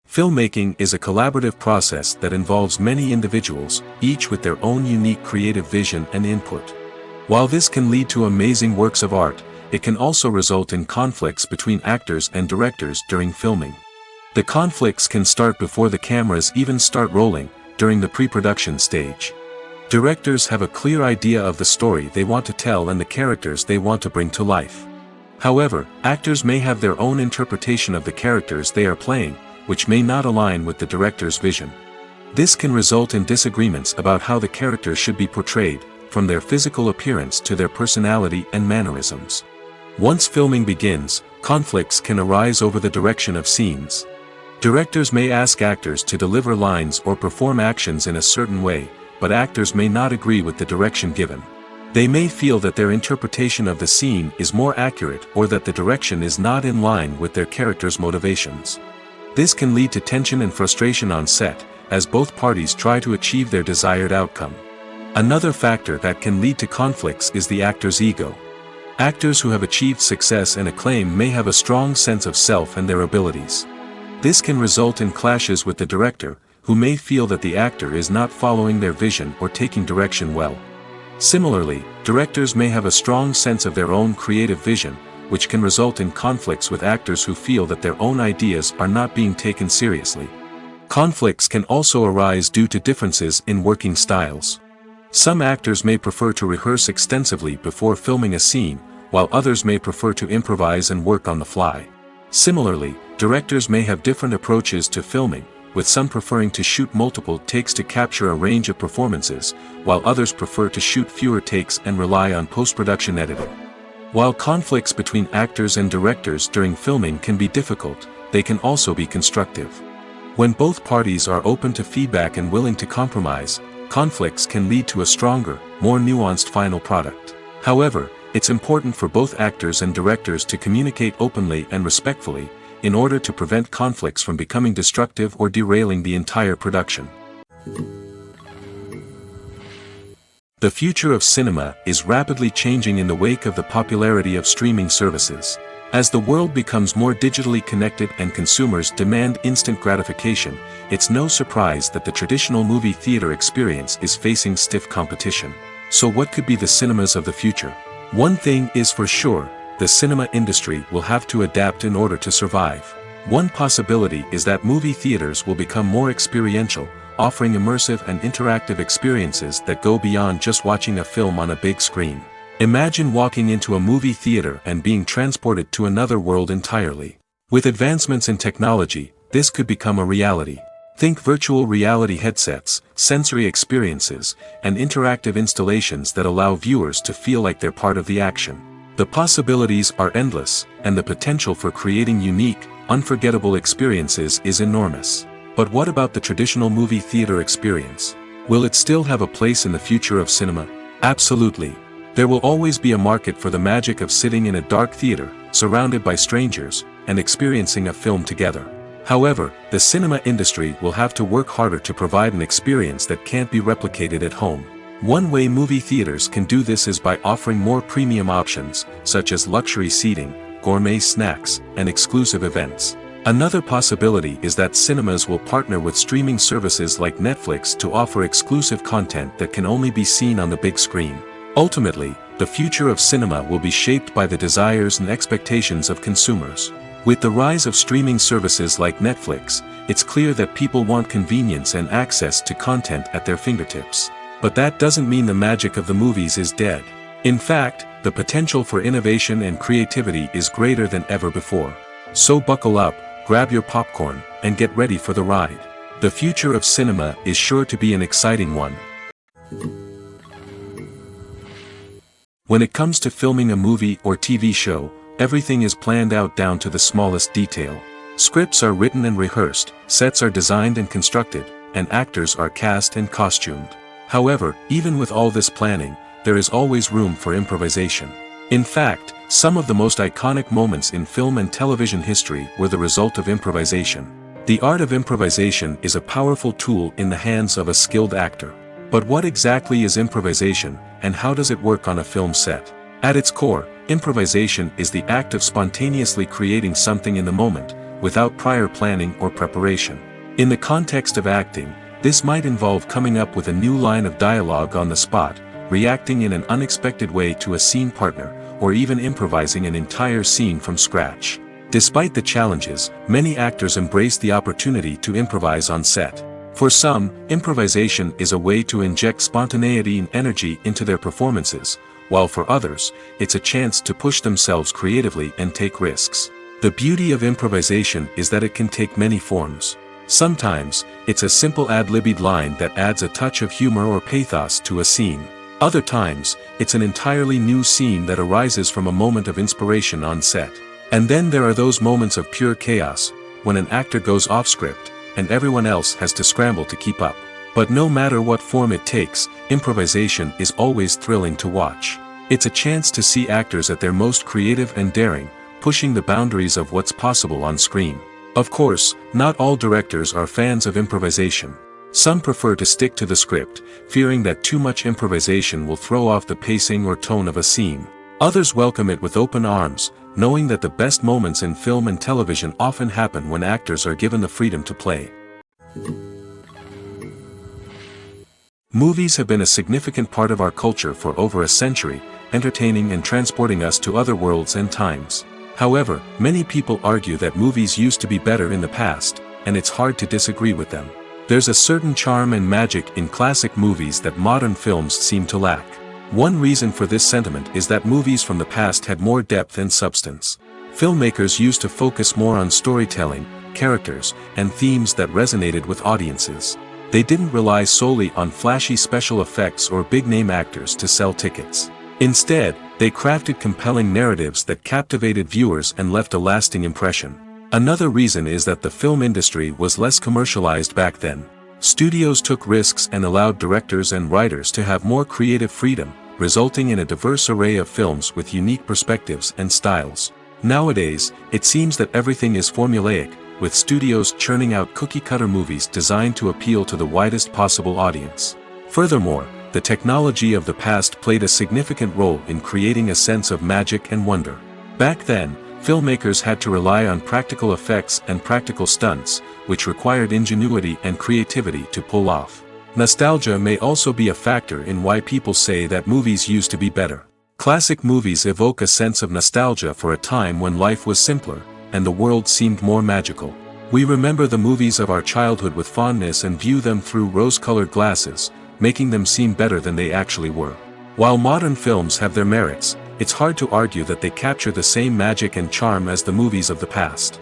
Filmmaking is a collaborative process that involves many individuals, each with their own unique creative vision and input. While this can lead to amazing works of art, it can also result in conflicts between actors and directors during filming. The conflicts can start before the cameras even start rolling, during the pre-production stage. Directors have a clear idea of the story they want to tell and the characters they want to bring to life. However, actors may have their own interpretation of the characters they are playing, which may not align with the director's vision. This can result in disagreements about how the characters should be portrayed, from their physical appearance to their personality and mannerisms. Once filming begins, conflicts can arise over the direction of scenes. Directors may ask actors to deliver lines or perform actions in a certain way, but actors may not agree with the direction given. They may feel that their interpretation of the scene is more accurate or that the direction is not in line with their character's motivations. This can lead to tension and frustration on set, as both parties try to achieve their desired outcome. Another factor that can lead to conflicts is the actor's ego. Actors who have achieved success and acclaim may have a strong sense of self and their abilities. This can result in clashes with the director, who may feel that the actor is not following their vision or taking direction well. Similarly, directors may have a strong sense of their own creative vision, which can result in conflicts with actors who feel that their own ideas are not being taken seriously. Conflicts can also arise due to differences in working styles. Some actors may prefer to rehearse extensively before filming a scene, while others may prefer to improvise and work on the fly. Similarly, directors may have different approaches to filming, with some preferring to shoot multiple takes to capture a range of performances, while others prefer to shoot fewer takes and rely on post-production editing. While conflicts between actors and directors during filming can be difficult, they can also be constructive. When both parties are open to feedback and willing to compromise, conflicts can lead to a stronger, more nuanced final product. However, it's important for both actors and directors to communicate openly and respectfully, in order to prevent conflicts from becoming destructive or derailing the entire production. The future of cinema is rapidly changing in the wake of the popularity of streaming services. As the world becomes more digitally connected and consumers demand instant gratification, it's no surprise that the traditional movie theater experience is facing stiff competition. So what could be the cinemas of the future? One thing is for sure, the cinema industry will have to adapt in order to survive. One possibility is that movie theaters will become more experiential, offering immersive and interactive experiences that go beyond just watching a film on a big screen. Imagine walking into a movie theater and being transported to another world entirely. With advancements in technology, this could become a reality. Think virtual reality headsets, sensory experiences, and interactive installations that allow viewers to feel like they're part of the action. The possibilities are endless, and the potential for creating unique, unforgettable experiences is enormous. But what about the traditional movie theater experience? Will it still have a place in the future of cinema? Absolutely. There will always be a market for the magic of sitting in a dark theater, surrounded by strangers, and experiencing a film together. However, the cinema industry will have to work harder to provide an experience that can't be replicated at home. One way movie theaters can do this is by offering more premium options, such as luxury seating, gourmet snacks, and exclusive events. Another possibility is that cinemas will partner with streaming services like Netflix to offer exclusive content that can only be seen on the big screen. Ultimately, the future of cinema will be shaped by the desires and expectations of consumers. With the rise of streaming services like Netflix, it's clear that people want convenience and access to content at their fingertips. But that doesn't mean the magic of the movies is dead. In fact, the potential for innovation and creativity is greater than ever before. So buckle up, grab your popcorn, and get ready for the ride. The future of cinema is sure to be an exciting one. When it comes to filming a movie or TV show, everything is planned out down to the smallest detail. Scripts are written and rehearsed, sets are designed and constructed, and actors are cast and costumed. However, even with all this planning, there is always room for improvisation. In fact, some of the most iconic moments in film and television history were the result of improvisation. The art of improvisation is a powerful tool in the hands of a skilled actor. But what exactly is improvisation, and how does it work on a film set? At its core, improvisation is the act of spontaneously creating something in the moment, without prior planning or preparation. In the context of acting, this might involve coming up with a new line of dialogue on the spot, reacting in an unexpected way to a scene partner, or even improvising an entire scene from scratch. Despite the challenges, many actors embrace the opportunity to improvise on set. For some, improvisation is a way to inject spontaneity and energy into their performances, while for others, it's a chance to push themselves creatively and take risks. The beauty of improvisation is that it can take many forms. Sometimes, it's a simple ad-libbed line that adds a touch of humor or pathos to a scene. Other times, it's an entirely new scene that arises from a moment of inspiration on set. And then there are those moments of pure chaos, when an actor goes off script, and everyone else has to scramble to keep up. But no matter what form it takes, improvisation is always thrilling to watch. It's a chance to see actors at their most creative and daring, pushing the boundaries of what's possible on screen. Of course, not all directors are fans of improvisation. Some prefer to stick to the script, fearing that too much improvisation will throw off the pacing or tone of a scene. Others welcome it with open arms, knowing that the best moments in film and television often happen when actors are given the freedom to play. Movies have been a significant part of our culture for over a century, entertaining and transporting us to other worlds and times. However, many people argue that movies used to be better in the past, and it's hard to disagree with them. There's a certain charm and magic in classic movies that modern films seem to lack. One reason for this sentiment is that movies from the past had more depth and substance. Filmmakers used to focus more on storytelling, characters, and themes that resonated with audiences. They didn't rely solely on flashy special effects or big-name actors to sell tickets. Instead, they crafted compelling narratives that captivated viewers and left a lasting impression. Another reason is that the film industry was less commercialized back then. Studios took risks and allowed directors and writers to have more creative freedom, resulting in a diverse array of films with unique perspectives and styles. Nowadays, it seems that everything is formulaic, with studios churning out cookie-cutter movies designed to appeal to the widest possible audience. Furthermore, the technology of the past played a significant role in creating a sense of magic and wonder. Back then, filmmakers had to rely on practical effects and practical stunts, which required ingenuity and creativity to pull off. Nostalgia may also be a factor in why people say that movies used to be better. Classic movies evoke a sense of nostalgia for a time when life was simpler, and the world seemed more magical. We remember the movies of our childhood with fondness and view them through rose-colored glasses, making them seem better than they actually were. While modern films have their merits, it's hard to argue that they capture the same magic and charm as the movies of the past.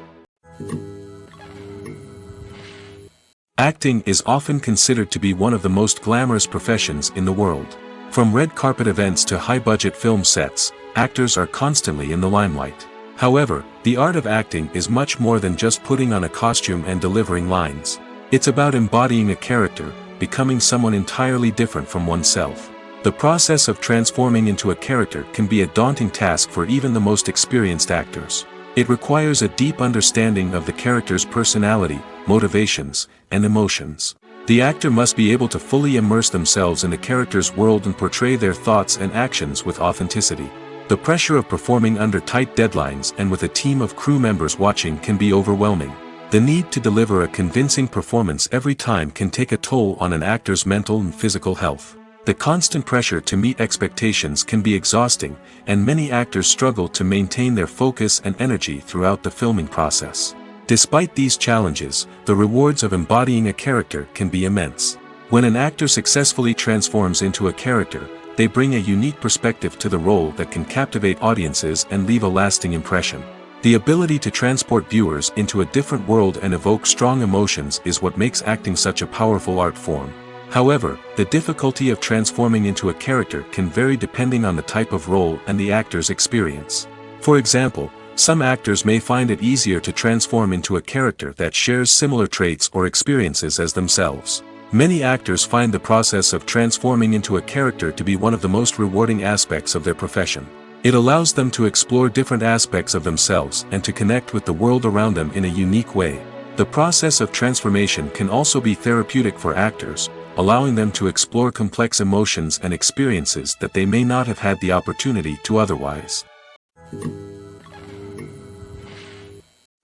Acting is often considered to be one of the most glamorous professions in the world. From red carpet events to high-budget film sets, actors are constantly in the limelight. However, the art of acting is much more than just putting on a costume and delivering lines. It's about embodying a character, becoming someone entirely different from oneself. The process of transforming into a character can be a daunting task for even the most experienced actors. It requires a deep understanding of the character's personality, motivations, and emotions. The actor must be able to fully immerse themselves in the character's world and portray their thoughts and actions with authenticity. The pressure of performing under tight deadlines and with a team of crew members watching can be overwhelming. The need to deliver a convincing performance every time can take a toll on an actor's mental and physical health. The constant pressure to meet expectations can be exhausting, and many actors struggle to maintain their focus and energy throughout the filming process. Despite these challenges, the rewards of embodying a character can be immense. When an actor successfully transforms into a character, they bring a unique perspective to the role that can captivate audiences and leave a lasting impression. The ability to transport viewers into a different world and evoke strong emotions is what makes acting such a powerful art form. However, the difficulty of transforming into a character can vary depending on the type of role and the actor's experience. For example, some actors may find it easier to transform into a character that shares similar traits or experiences as themselves. Many actors find the process of transforming into a character to be one of the most rewarding aspects of their profession. It allows them to explore different aspects of themselves and to connect with the world around them in a unique way. The process of transformation can also be therapeutic for actors, allowing them to explore complex emotions and experiences that they may not have had the opportunity to otherwise.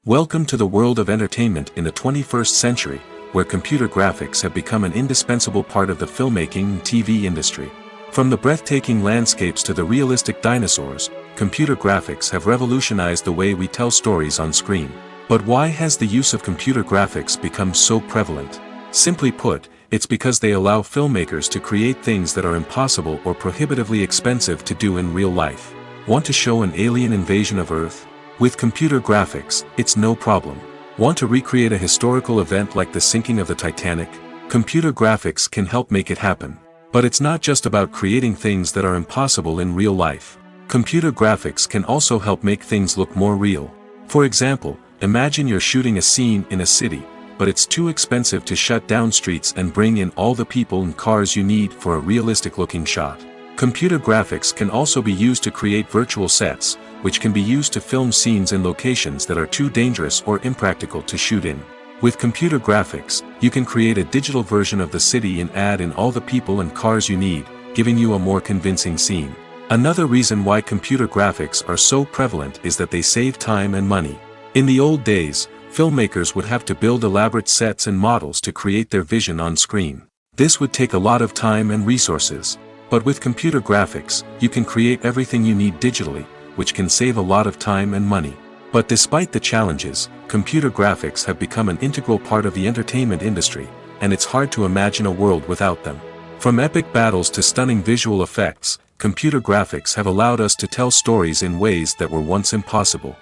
Welcome to the world of entertainment in the 21st century, where computer graphics have become an indispensable part of the filmmaking and TV industry. From the breathtaking landscapes to the realistic dinosaurs, computer graphics have revolutionized the way we tell stories on screen. But why has the use of computer graphics become so prevalent? Simply put, it's because they allow filmmakers to create things that are impossible or prohibitively expensive to do in real life. Want to show an alien invasion of Earth? With computer graphics, it's no problem. Want to recreate a historical event like the sinking of the Titanic? Computer graphics can help make it happen. But it's not just about creating things that are impossible in real life. Computer graphics can also help make things look more real. For example, Imagine you're shooting a scene in a city, but it's too expensive to shut down streets and bring in all the people and cars you need for a realistic-looking shot. Computer graphics can also be used to create virtual sets, which can be used to film scenes in locations that are too dangerous or impractical to shoot in. With computer graphics, you can create a digital version of the city and add in all the people and cars you need, giving you a more convincing scene. Another reason why computer graphics are so prevalent is that they save time and money. In the old days, filmmakers would have to build elaborate sets and models to create their vision on screen. This would take a lot of time and resources. But with computer graphics, you can create everything you need digitally, which can save a lot of time and money. But despite the challenges, computer graphics have become an integral part of the entertainment industry, and it's hard to imagine a world without them. From epic battles to stunning visual effects, computer graphics have allowed us to tell stories in ways that were once impossible.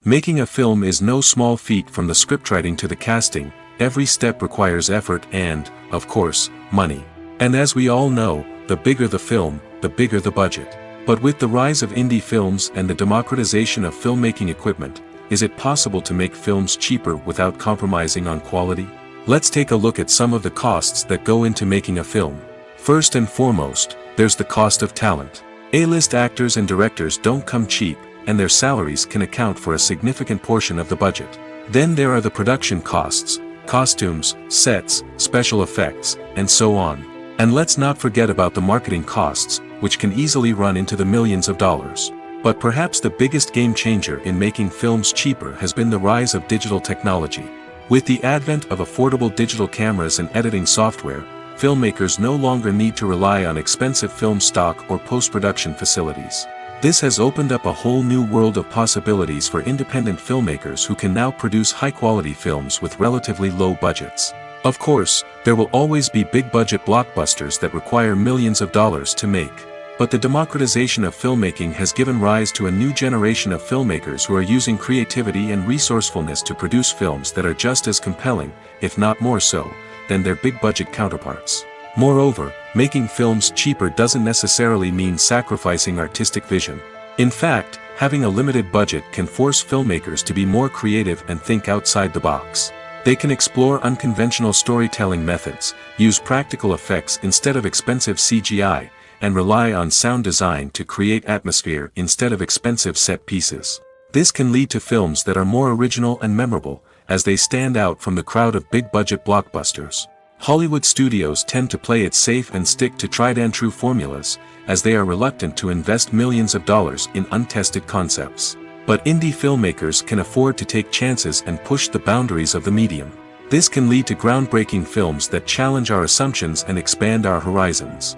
Making a film is no small feat. From the scriptwriting to the casting, every step requires effort and, of course, money. And as we all know, the bigger the film, the bigger the budget. But with the rise of indie films and the democratization of filmmaking equipment, is it possible to make films cheaper without compromising on quality? Let's take a look at some of the costs that go into making a film. First and foremost, there's the cost of talent. A-list actors and directors don't come cheap, and their salaries can account for a significant portion of the budget. Then there are the production costs, costumes, sets, special effects, and so on. And let's not forget about the marketing costs, which can easily run into the millions of dollars. But perhaps the biggest game changer in making films cheaper has been the rise of digital technology. With the advent of affordable digital cameras and editing software, filmmakers no longer need to rely on expensive film stock or post-production facilities. This has opened up a whole new world of possibilities for independent filmmakers who can now produce high-quality films with relatively low budgets. Of course, there will always be big-budget blockbusters that require millions of dollars to make. But the democratization of filmmaking has given rise to a new generation of filmmakers who are using creativity and resourcefulness to produce films that are just as compelling, if not more so, than their big-budget counterparts. Moreover, making films cheaper doesn't necessarily mean sacrificing artistic vision. In fact, having a limited budget can force filmmakers to be more creative and think outside the box. They can explore unconventional storytelling methods, use practical effects instead of expensive CGI, and rely on sound design to create atmosphere instead of expensive set pieces. This can lead to films that are more original and memorable, as they stand out from the crowd of big-budget blockbusters. Hollywood studios tend to play it safe and stick to tried-and-true formulas, as they are reluctant to invest millions of dollars in untested concepts. But indie filmmakers can afford to take chances and push the boundaries of the medium. This can lead to groundbreaking films that challenge our assumptions and expand our horizons.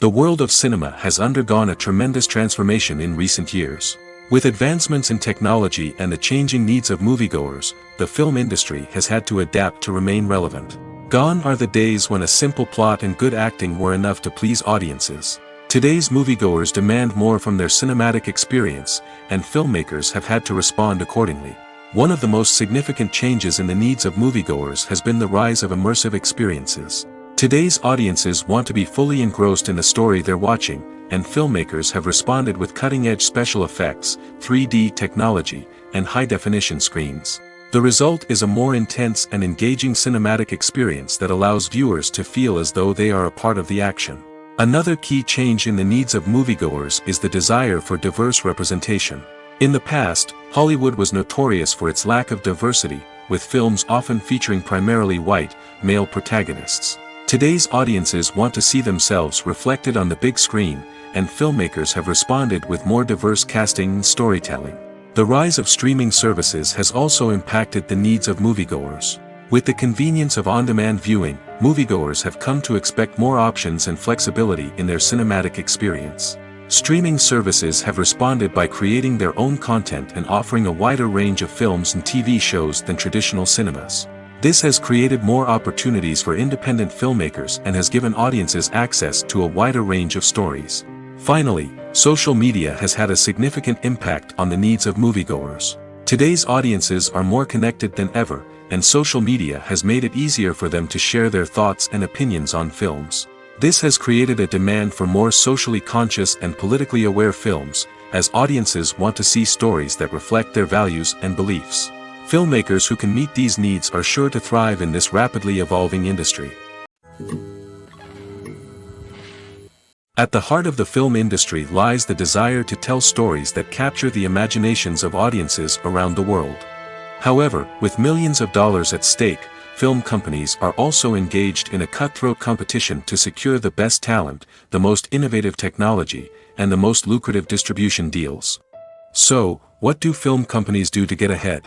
The world of cinema has undergone a tremendous transformation in recent years. With advancements in technology and the changing needs of moviegoers, the film industry has had to adapt to remain relevant. Gone are the days when a simple plot and good acting were enough to please audiences. Today's moviegoers demand more from their cinematic experience, and filmmakers have had to respond accordingly. One of the most significant changes in the needs of moviegoers has been the rise of immersive experiences. Today's audiences want to be fully engrossed in the story they're watching, and filmmakers have responded with cutting-edge special effects, 3D technology, and high-definition screens. The result is a more intense and engaging cinematic experience that allows viewers to feel as though they are a part of the action. Another key change in the needs of moviegoers is the desire for diverse representation. In the past, Hollywood was notorious for its lack of diversity, with films often featuring primarily white, male protagonists. Today's audiences want to see themselves reflected on the big screen, and filmmakers have responded with more diverse casting and storytelling. The rise of streaming services has also impacted the needs of moviegoers. With the convenience of on-demand viewing, moviegoers have come to expect more options and flexibility in their cinematic experience. Streaming services have responded by creating their own content and offering a wider range of films and TV shows than traditional cinemas. This has created more opportunities for independent filmmakers and has given audiences access to a wider range of stories. Finally, social media has had a significant impact on the needs of moviegoers. Today's audiences are more connected than ever, and social media has made it easier for them to share their thoughts and opinions on films. This has created a demand for more socially conscious and politically aware films, as audiences want to see stories that reflect their values and beliefs. Filmmakers who can meet these needs are sure to thrive in this rapidly evolving industry. At the heart of the film industry lies the desire to tell stories that capture the imaginations of audiences around the world. However, with millions of dollars at stake, film companies are also engaged in a cutthroat competition to secure the best talent, the most innovative technology, and the most lucrative distribution deals. So, what do film companies do to get ahead?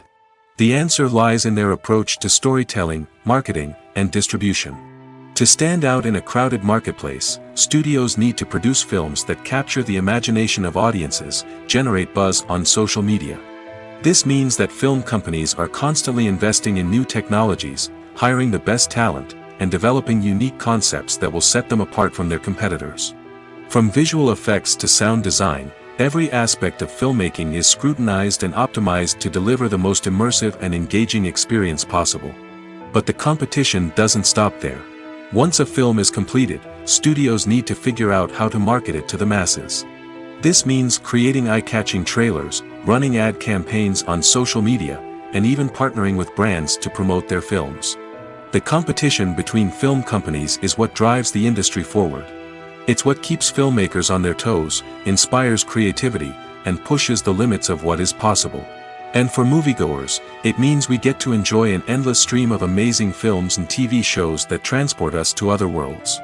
The answer lies in their approach to storytelling, marketing, and distribution. To stand out in a crowded marketplace, studios need to produce films that capture the imagination of audiences, generate buzz on social media. This means that film companies are constantly investing in new technologies, hiring the best talent, and developing unique concepts that will set them apart from their competitors. From visual effects to sound design, every aspect of filmmaking is scrutinized and optimized to deliver the most immersive and engaging experience possible. But the competition doesn't stop there. Once a film is completed, studios need to figure out how to market it to the masses. This means creating eye-catching trailers, running ad campaigns on social media, and even partnering with brands to promote their films. The competition between film companies is what drives the industry forward. It's what keeps filmmakers on their toes, inspires creativity, and pushes the limits of what is possible. And for moviegoers, it means we get to enjoy an endless stream of amazing films and TV shows that transport us to other worlds.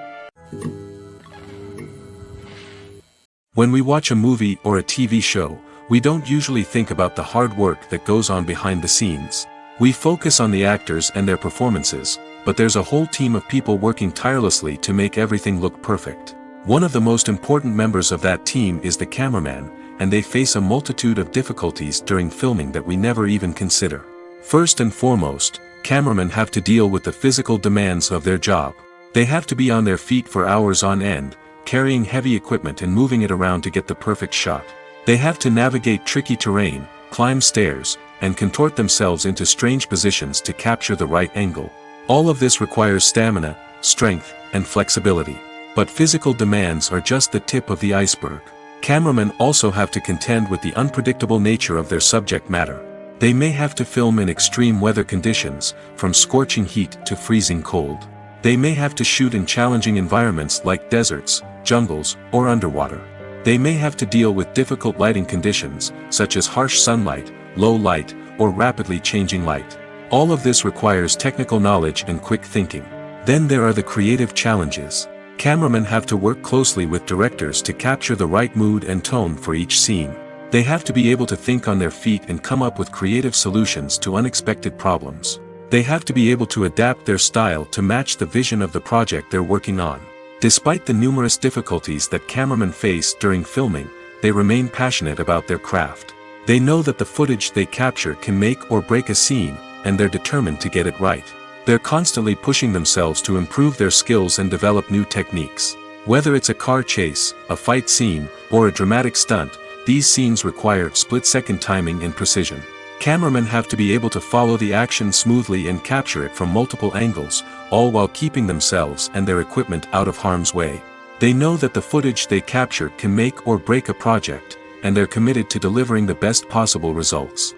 When we watch a movie or a TV show, we don't usually think about the hard work that goes on behind the scenes. We focus on the actors and their performances, but there's a whole team of people working tirelessly to make everything look perfect. One of the most important members of that team is the cameraman, and they face a multitude of difficulties during filming that we never even consider. First and foremost, cameramen have to deal with the physical demands of their job. They have to be on their feet for hours on end, carrying heavy equipment and moving it around to get the perfect shot. They have to navigate tricky terrain, climb stairs, and contort themselves into strange positions to capture the right angle. All of this requires stamina, strength, and flexibility. But physical demands are just the tip of the iceberg. Cameramen also have to contend with the unpredictable nature of their subject matter. They may have to film in extreme weather conditions, from scorching heat to freezing cold. They may have to shoot in challenging environments like deserts, jungles, or underwater. They may have to deal with difficult lighting conditions, such as harsh sunlight, low light, or rapidly changing light. All of this requires technical knowledge and quick thinking. Then there are the creative challenges. Cameramen have to work closely with directors to capture the right mood and tone for each scene. They have to be able to think on their feet and come up with creative solutions to unexpected problems. They have to be able to adapt their style to match the vision of the project they're working on. Despite the numerous difficulties that cameramen face during filming, they remain passionate about their craft. They know that the footage they capture can make or break a scene, and they're determined to get it right. They're constantly pushing themselves to improve their skills and develop new techniques. Whether it's a car chase, a fight scene, or a dramatic stunt, these scenes require split-second timing and precision. Cameramen have to be able to follow the action smoothly and capture it from multiple angles, all while keeping themselves and their equipment out of harm's way. They know that the footage they capture can make or break a project, and they're committed to delivering the best possible results.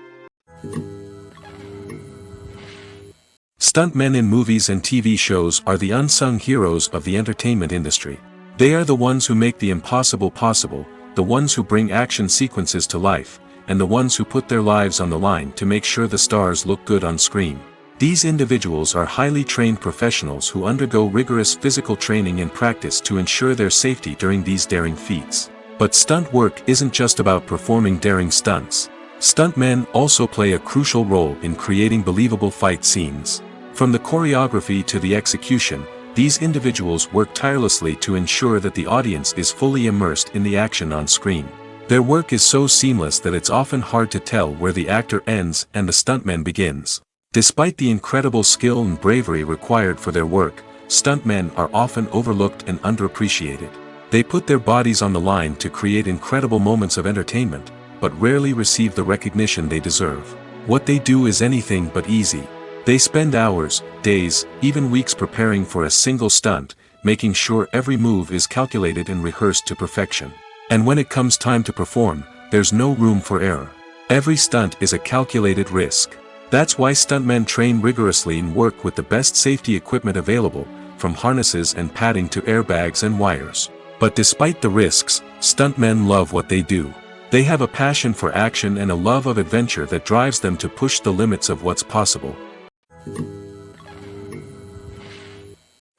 Stuntmen in movies and TV shows are the unsung heroes of the entertainment industry. They are the ones who make the impossible possible, the ones who bring action sequences to life, and the ones who put their lives on the line to make sure the stars look good on screen. These individuals are highly trained professionals who undergo rigorous physical training and practice to ensure their safety during these daring feats. But stunt work isn't just about performing daring stunts. Stuntmen also play a crucial role in creating believable fight scenes. From the choreography to the execution, these individuals work tirelessly to ensure that the audience is fully immersed in the action on screen. Their work is so seamless that it's often hard to tell where the actor ends and the stuntman begins. Despite the incredible skill and bravery required for their work, stuntmen are often overlooked and underappreciated. They put their bodies on the line to create incredible moments of entertainment, but rarely receive the recognition they deserve. What they do is anything but easy. They spend hours, days, even weeks preparing for a single stunt, making sure every move is calculated and rehearsed to perfection. And when it comes time to perform, there's no room for error. Every stunt is a calculated risk. That's why stuntmen train rigorously and work with the best safety equipment available, from harnesses and padding to airbags and wires. But despite the risks, stuntmen love what they do. They have a passion for action and a love of adventure that drives them to push the limits of what's possible.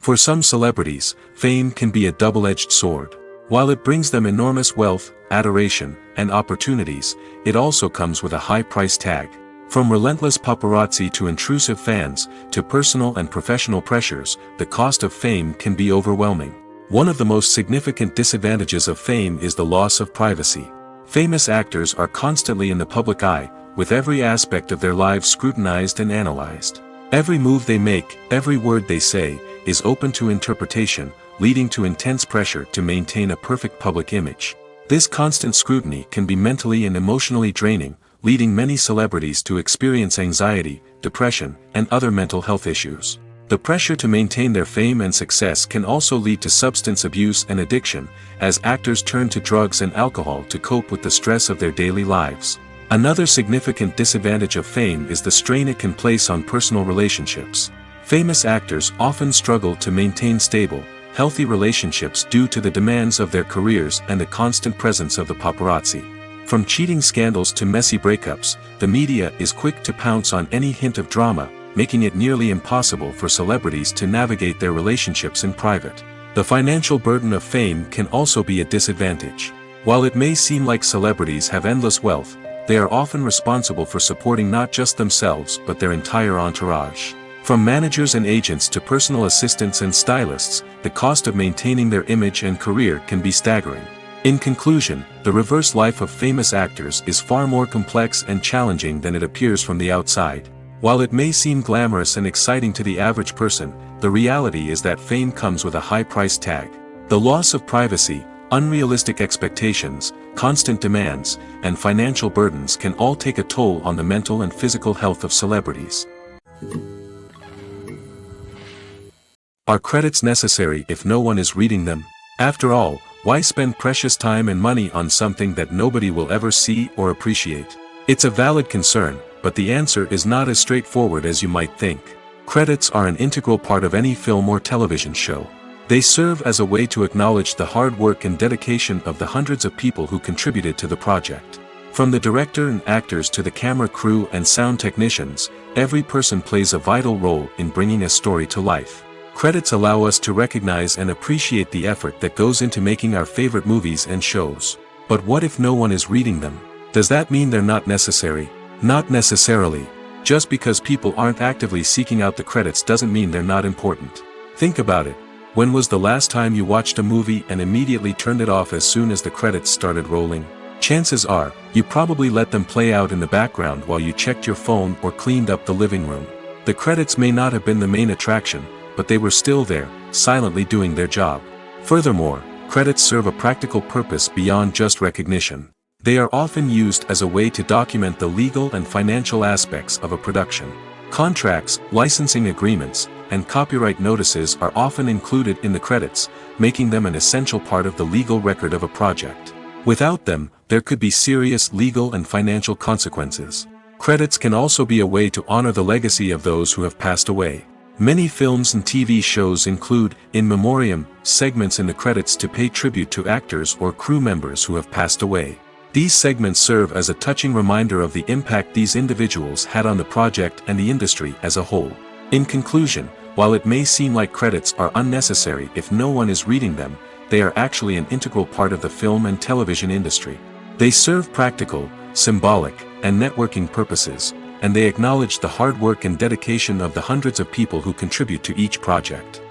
For some celebrities, fame can be a double-edged sword. While it brings them enormous wealth, adoration, and opportunities, it also comes with a high price tag. From relentless paparazzi to intrusive fans, to personal and professional pressures, the cost of fame can be overwhelming. One of the most significant disadvantages of fame is the loss of privacy. Famous actors are constantly in the public eye, with every aspect of their lives scrutinized and analyzed. Every move they make, every word they say, is open to interpretation, leading to intense pressure to maintain a perfect public image. This constant scrutiny can be mentally and emotionally draining, leading many celebrities to experience anxiety, depression, and other mental health issues. The pressure to maintain their fame and success can also lead to substance abuse and addiction, as actors turn to drugs and alcohol to cope with the stress of their daily lives. Another significant disadvantage of fame is the strain it can place on personal relationships. Famous actors often struggle to maintain stable, healthy relationships due to the demands of their careers and the constant presence of the paparazzi. From cheating scandals to messy breakups, the media is quick to pounce on any hint of drama, making it nearly impossible for celebrities to navigate their relationships in private. The financial burden of fame can also be a disadvantage. While it may seem like celebrities have endless wealth, they are often responsible for supporting not just themselves but their entire entourage. From managers and agents to personal assistants and stylists, the cost of maintaining their image and career can be staggering. In conclusion, the reverse life of famous actors is far more complex and challenging than it appears from the outside. While it may seem glamorous and exciting to the average person, the reality is that fame comes with a high price tag. The loss of privacy, unrealistic expectations, constant demands, and financial burdens can all take a toll on the mental and physical health of celebrities. Are credits necessary if no one is reading them? After all, why spend precious time and money on something that nobody will ever see or appreciate? It's a valid concern, but the answer is not as straightforward as you might think. Credits are an integral part of any film or television show. They serve as a way to acknowledge the hard work and dedication of the hundreds of people who contributed to the project. From the director and actors to the camera crew and sound technicians, every person plays a vital role in bringing a story to life. Credits allow us to recognize and appreciate the effort that goes into making our favorite movies and shows. But what if no one is reading them? Does that mean they're not necessary? Not necessarily. Just because people aren't actively seeking out the credits doesn't mean they're not important. Think about it. When was the last time you watched a movie and immediately turned it off as soon as the credits started rolling? Chances are, you probably let them play out in the background while you checked your phone or cleaned up the living room. The credits may not have been the main attraction, but they were still there, silently doing their job. Furthermore, credits serve a practical purpose beyond just recognition. They are often used as a way to document the legal and financial aspects of a production. Contracts, licensing agreements, and copyright notices are often included in the credits, making them an essential part of the legal record of a project. Without them, there could be serious legal and financial consequences. Credits can also be a way to honor the legacy of those who have passed away. Many films and TV shows include, in memoriam, segments in the credits to pay tribute to actors or crew members who have passed away. These segments serve as a touching reminder of the impact these individuals had on the project and the industry as a whole. In conclusion, while it may seem like credits are unnecessary if no one is reading them, they are actually an integral part of the film and television industry. They serve practical, symbolic, and networking purposes, and they acknowledge the hard work and dedication of the hundreds of people who contribute to each project.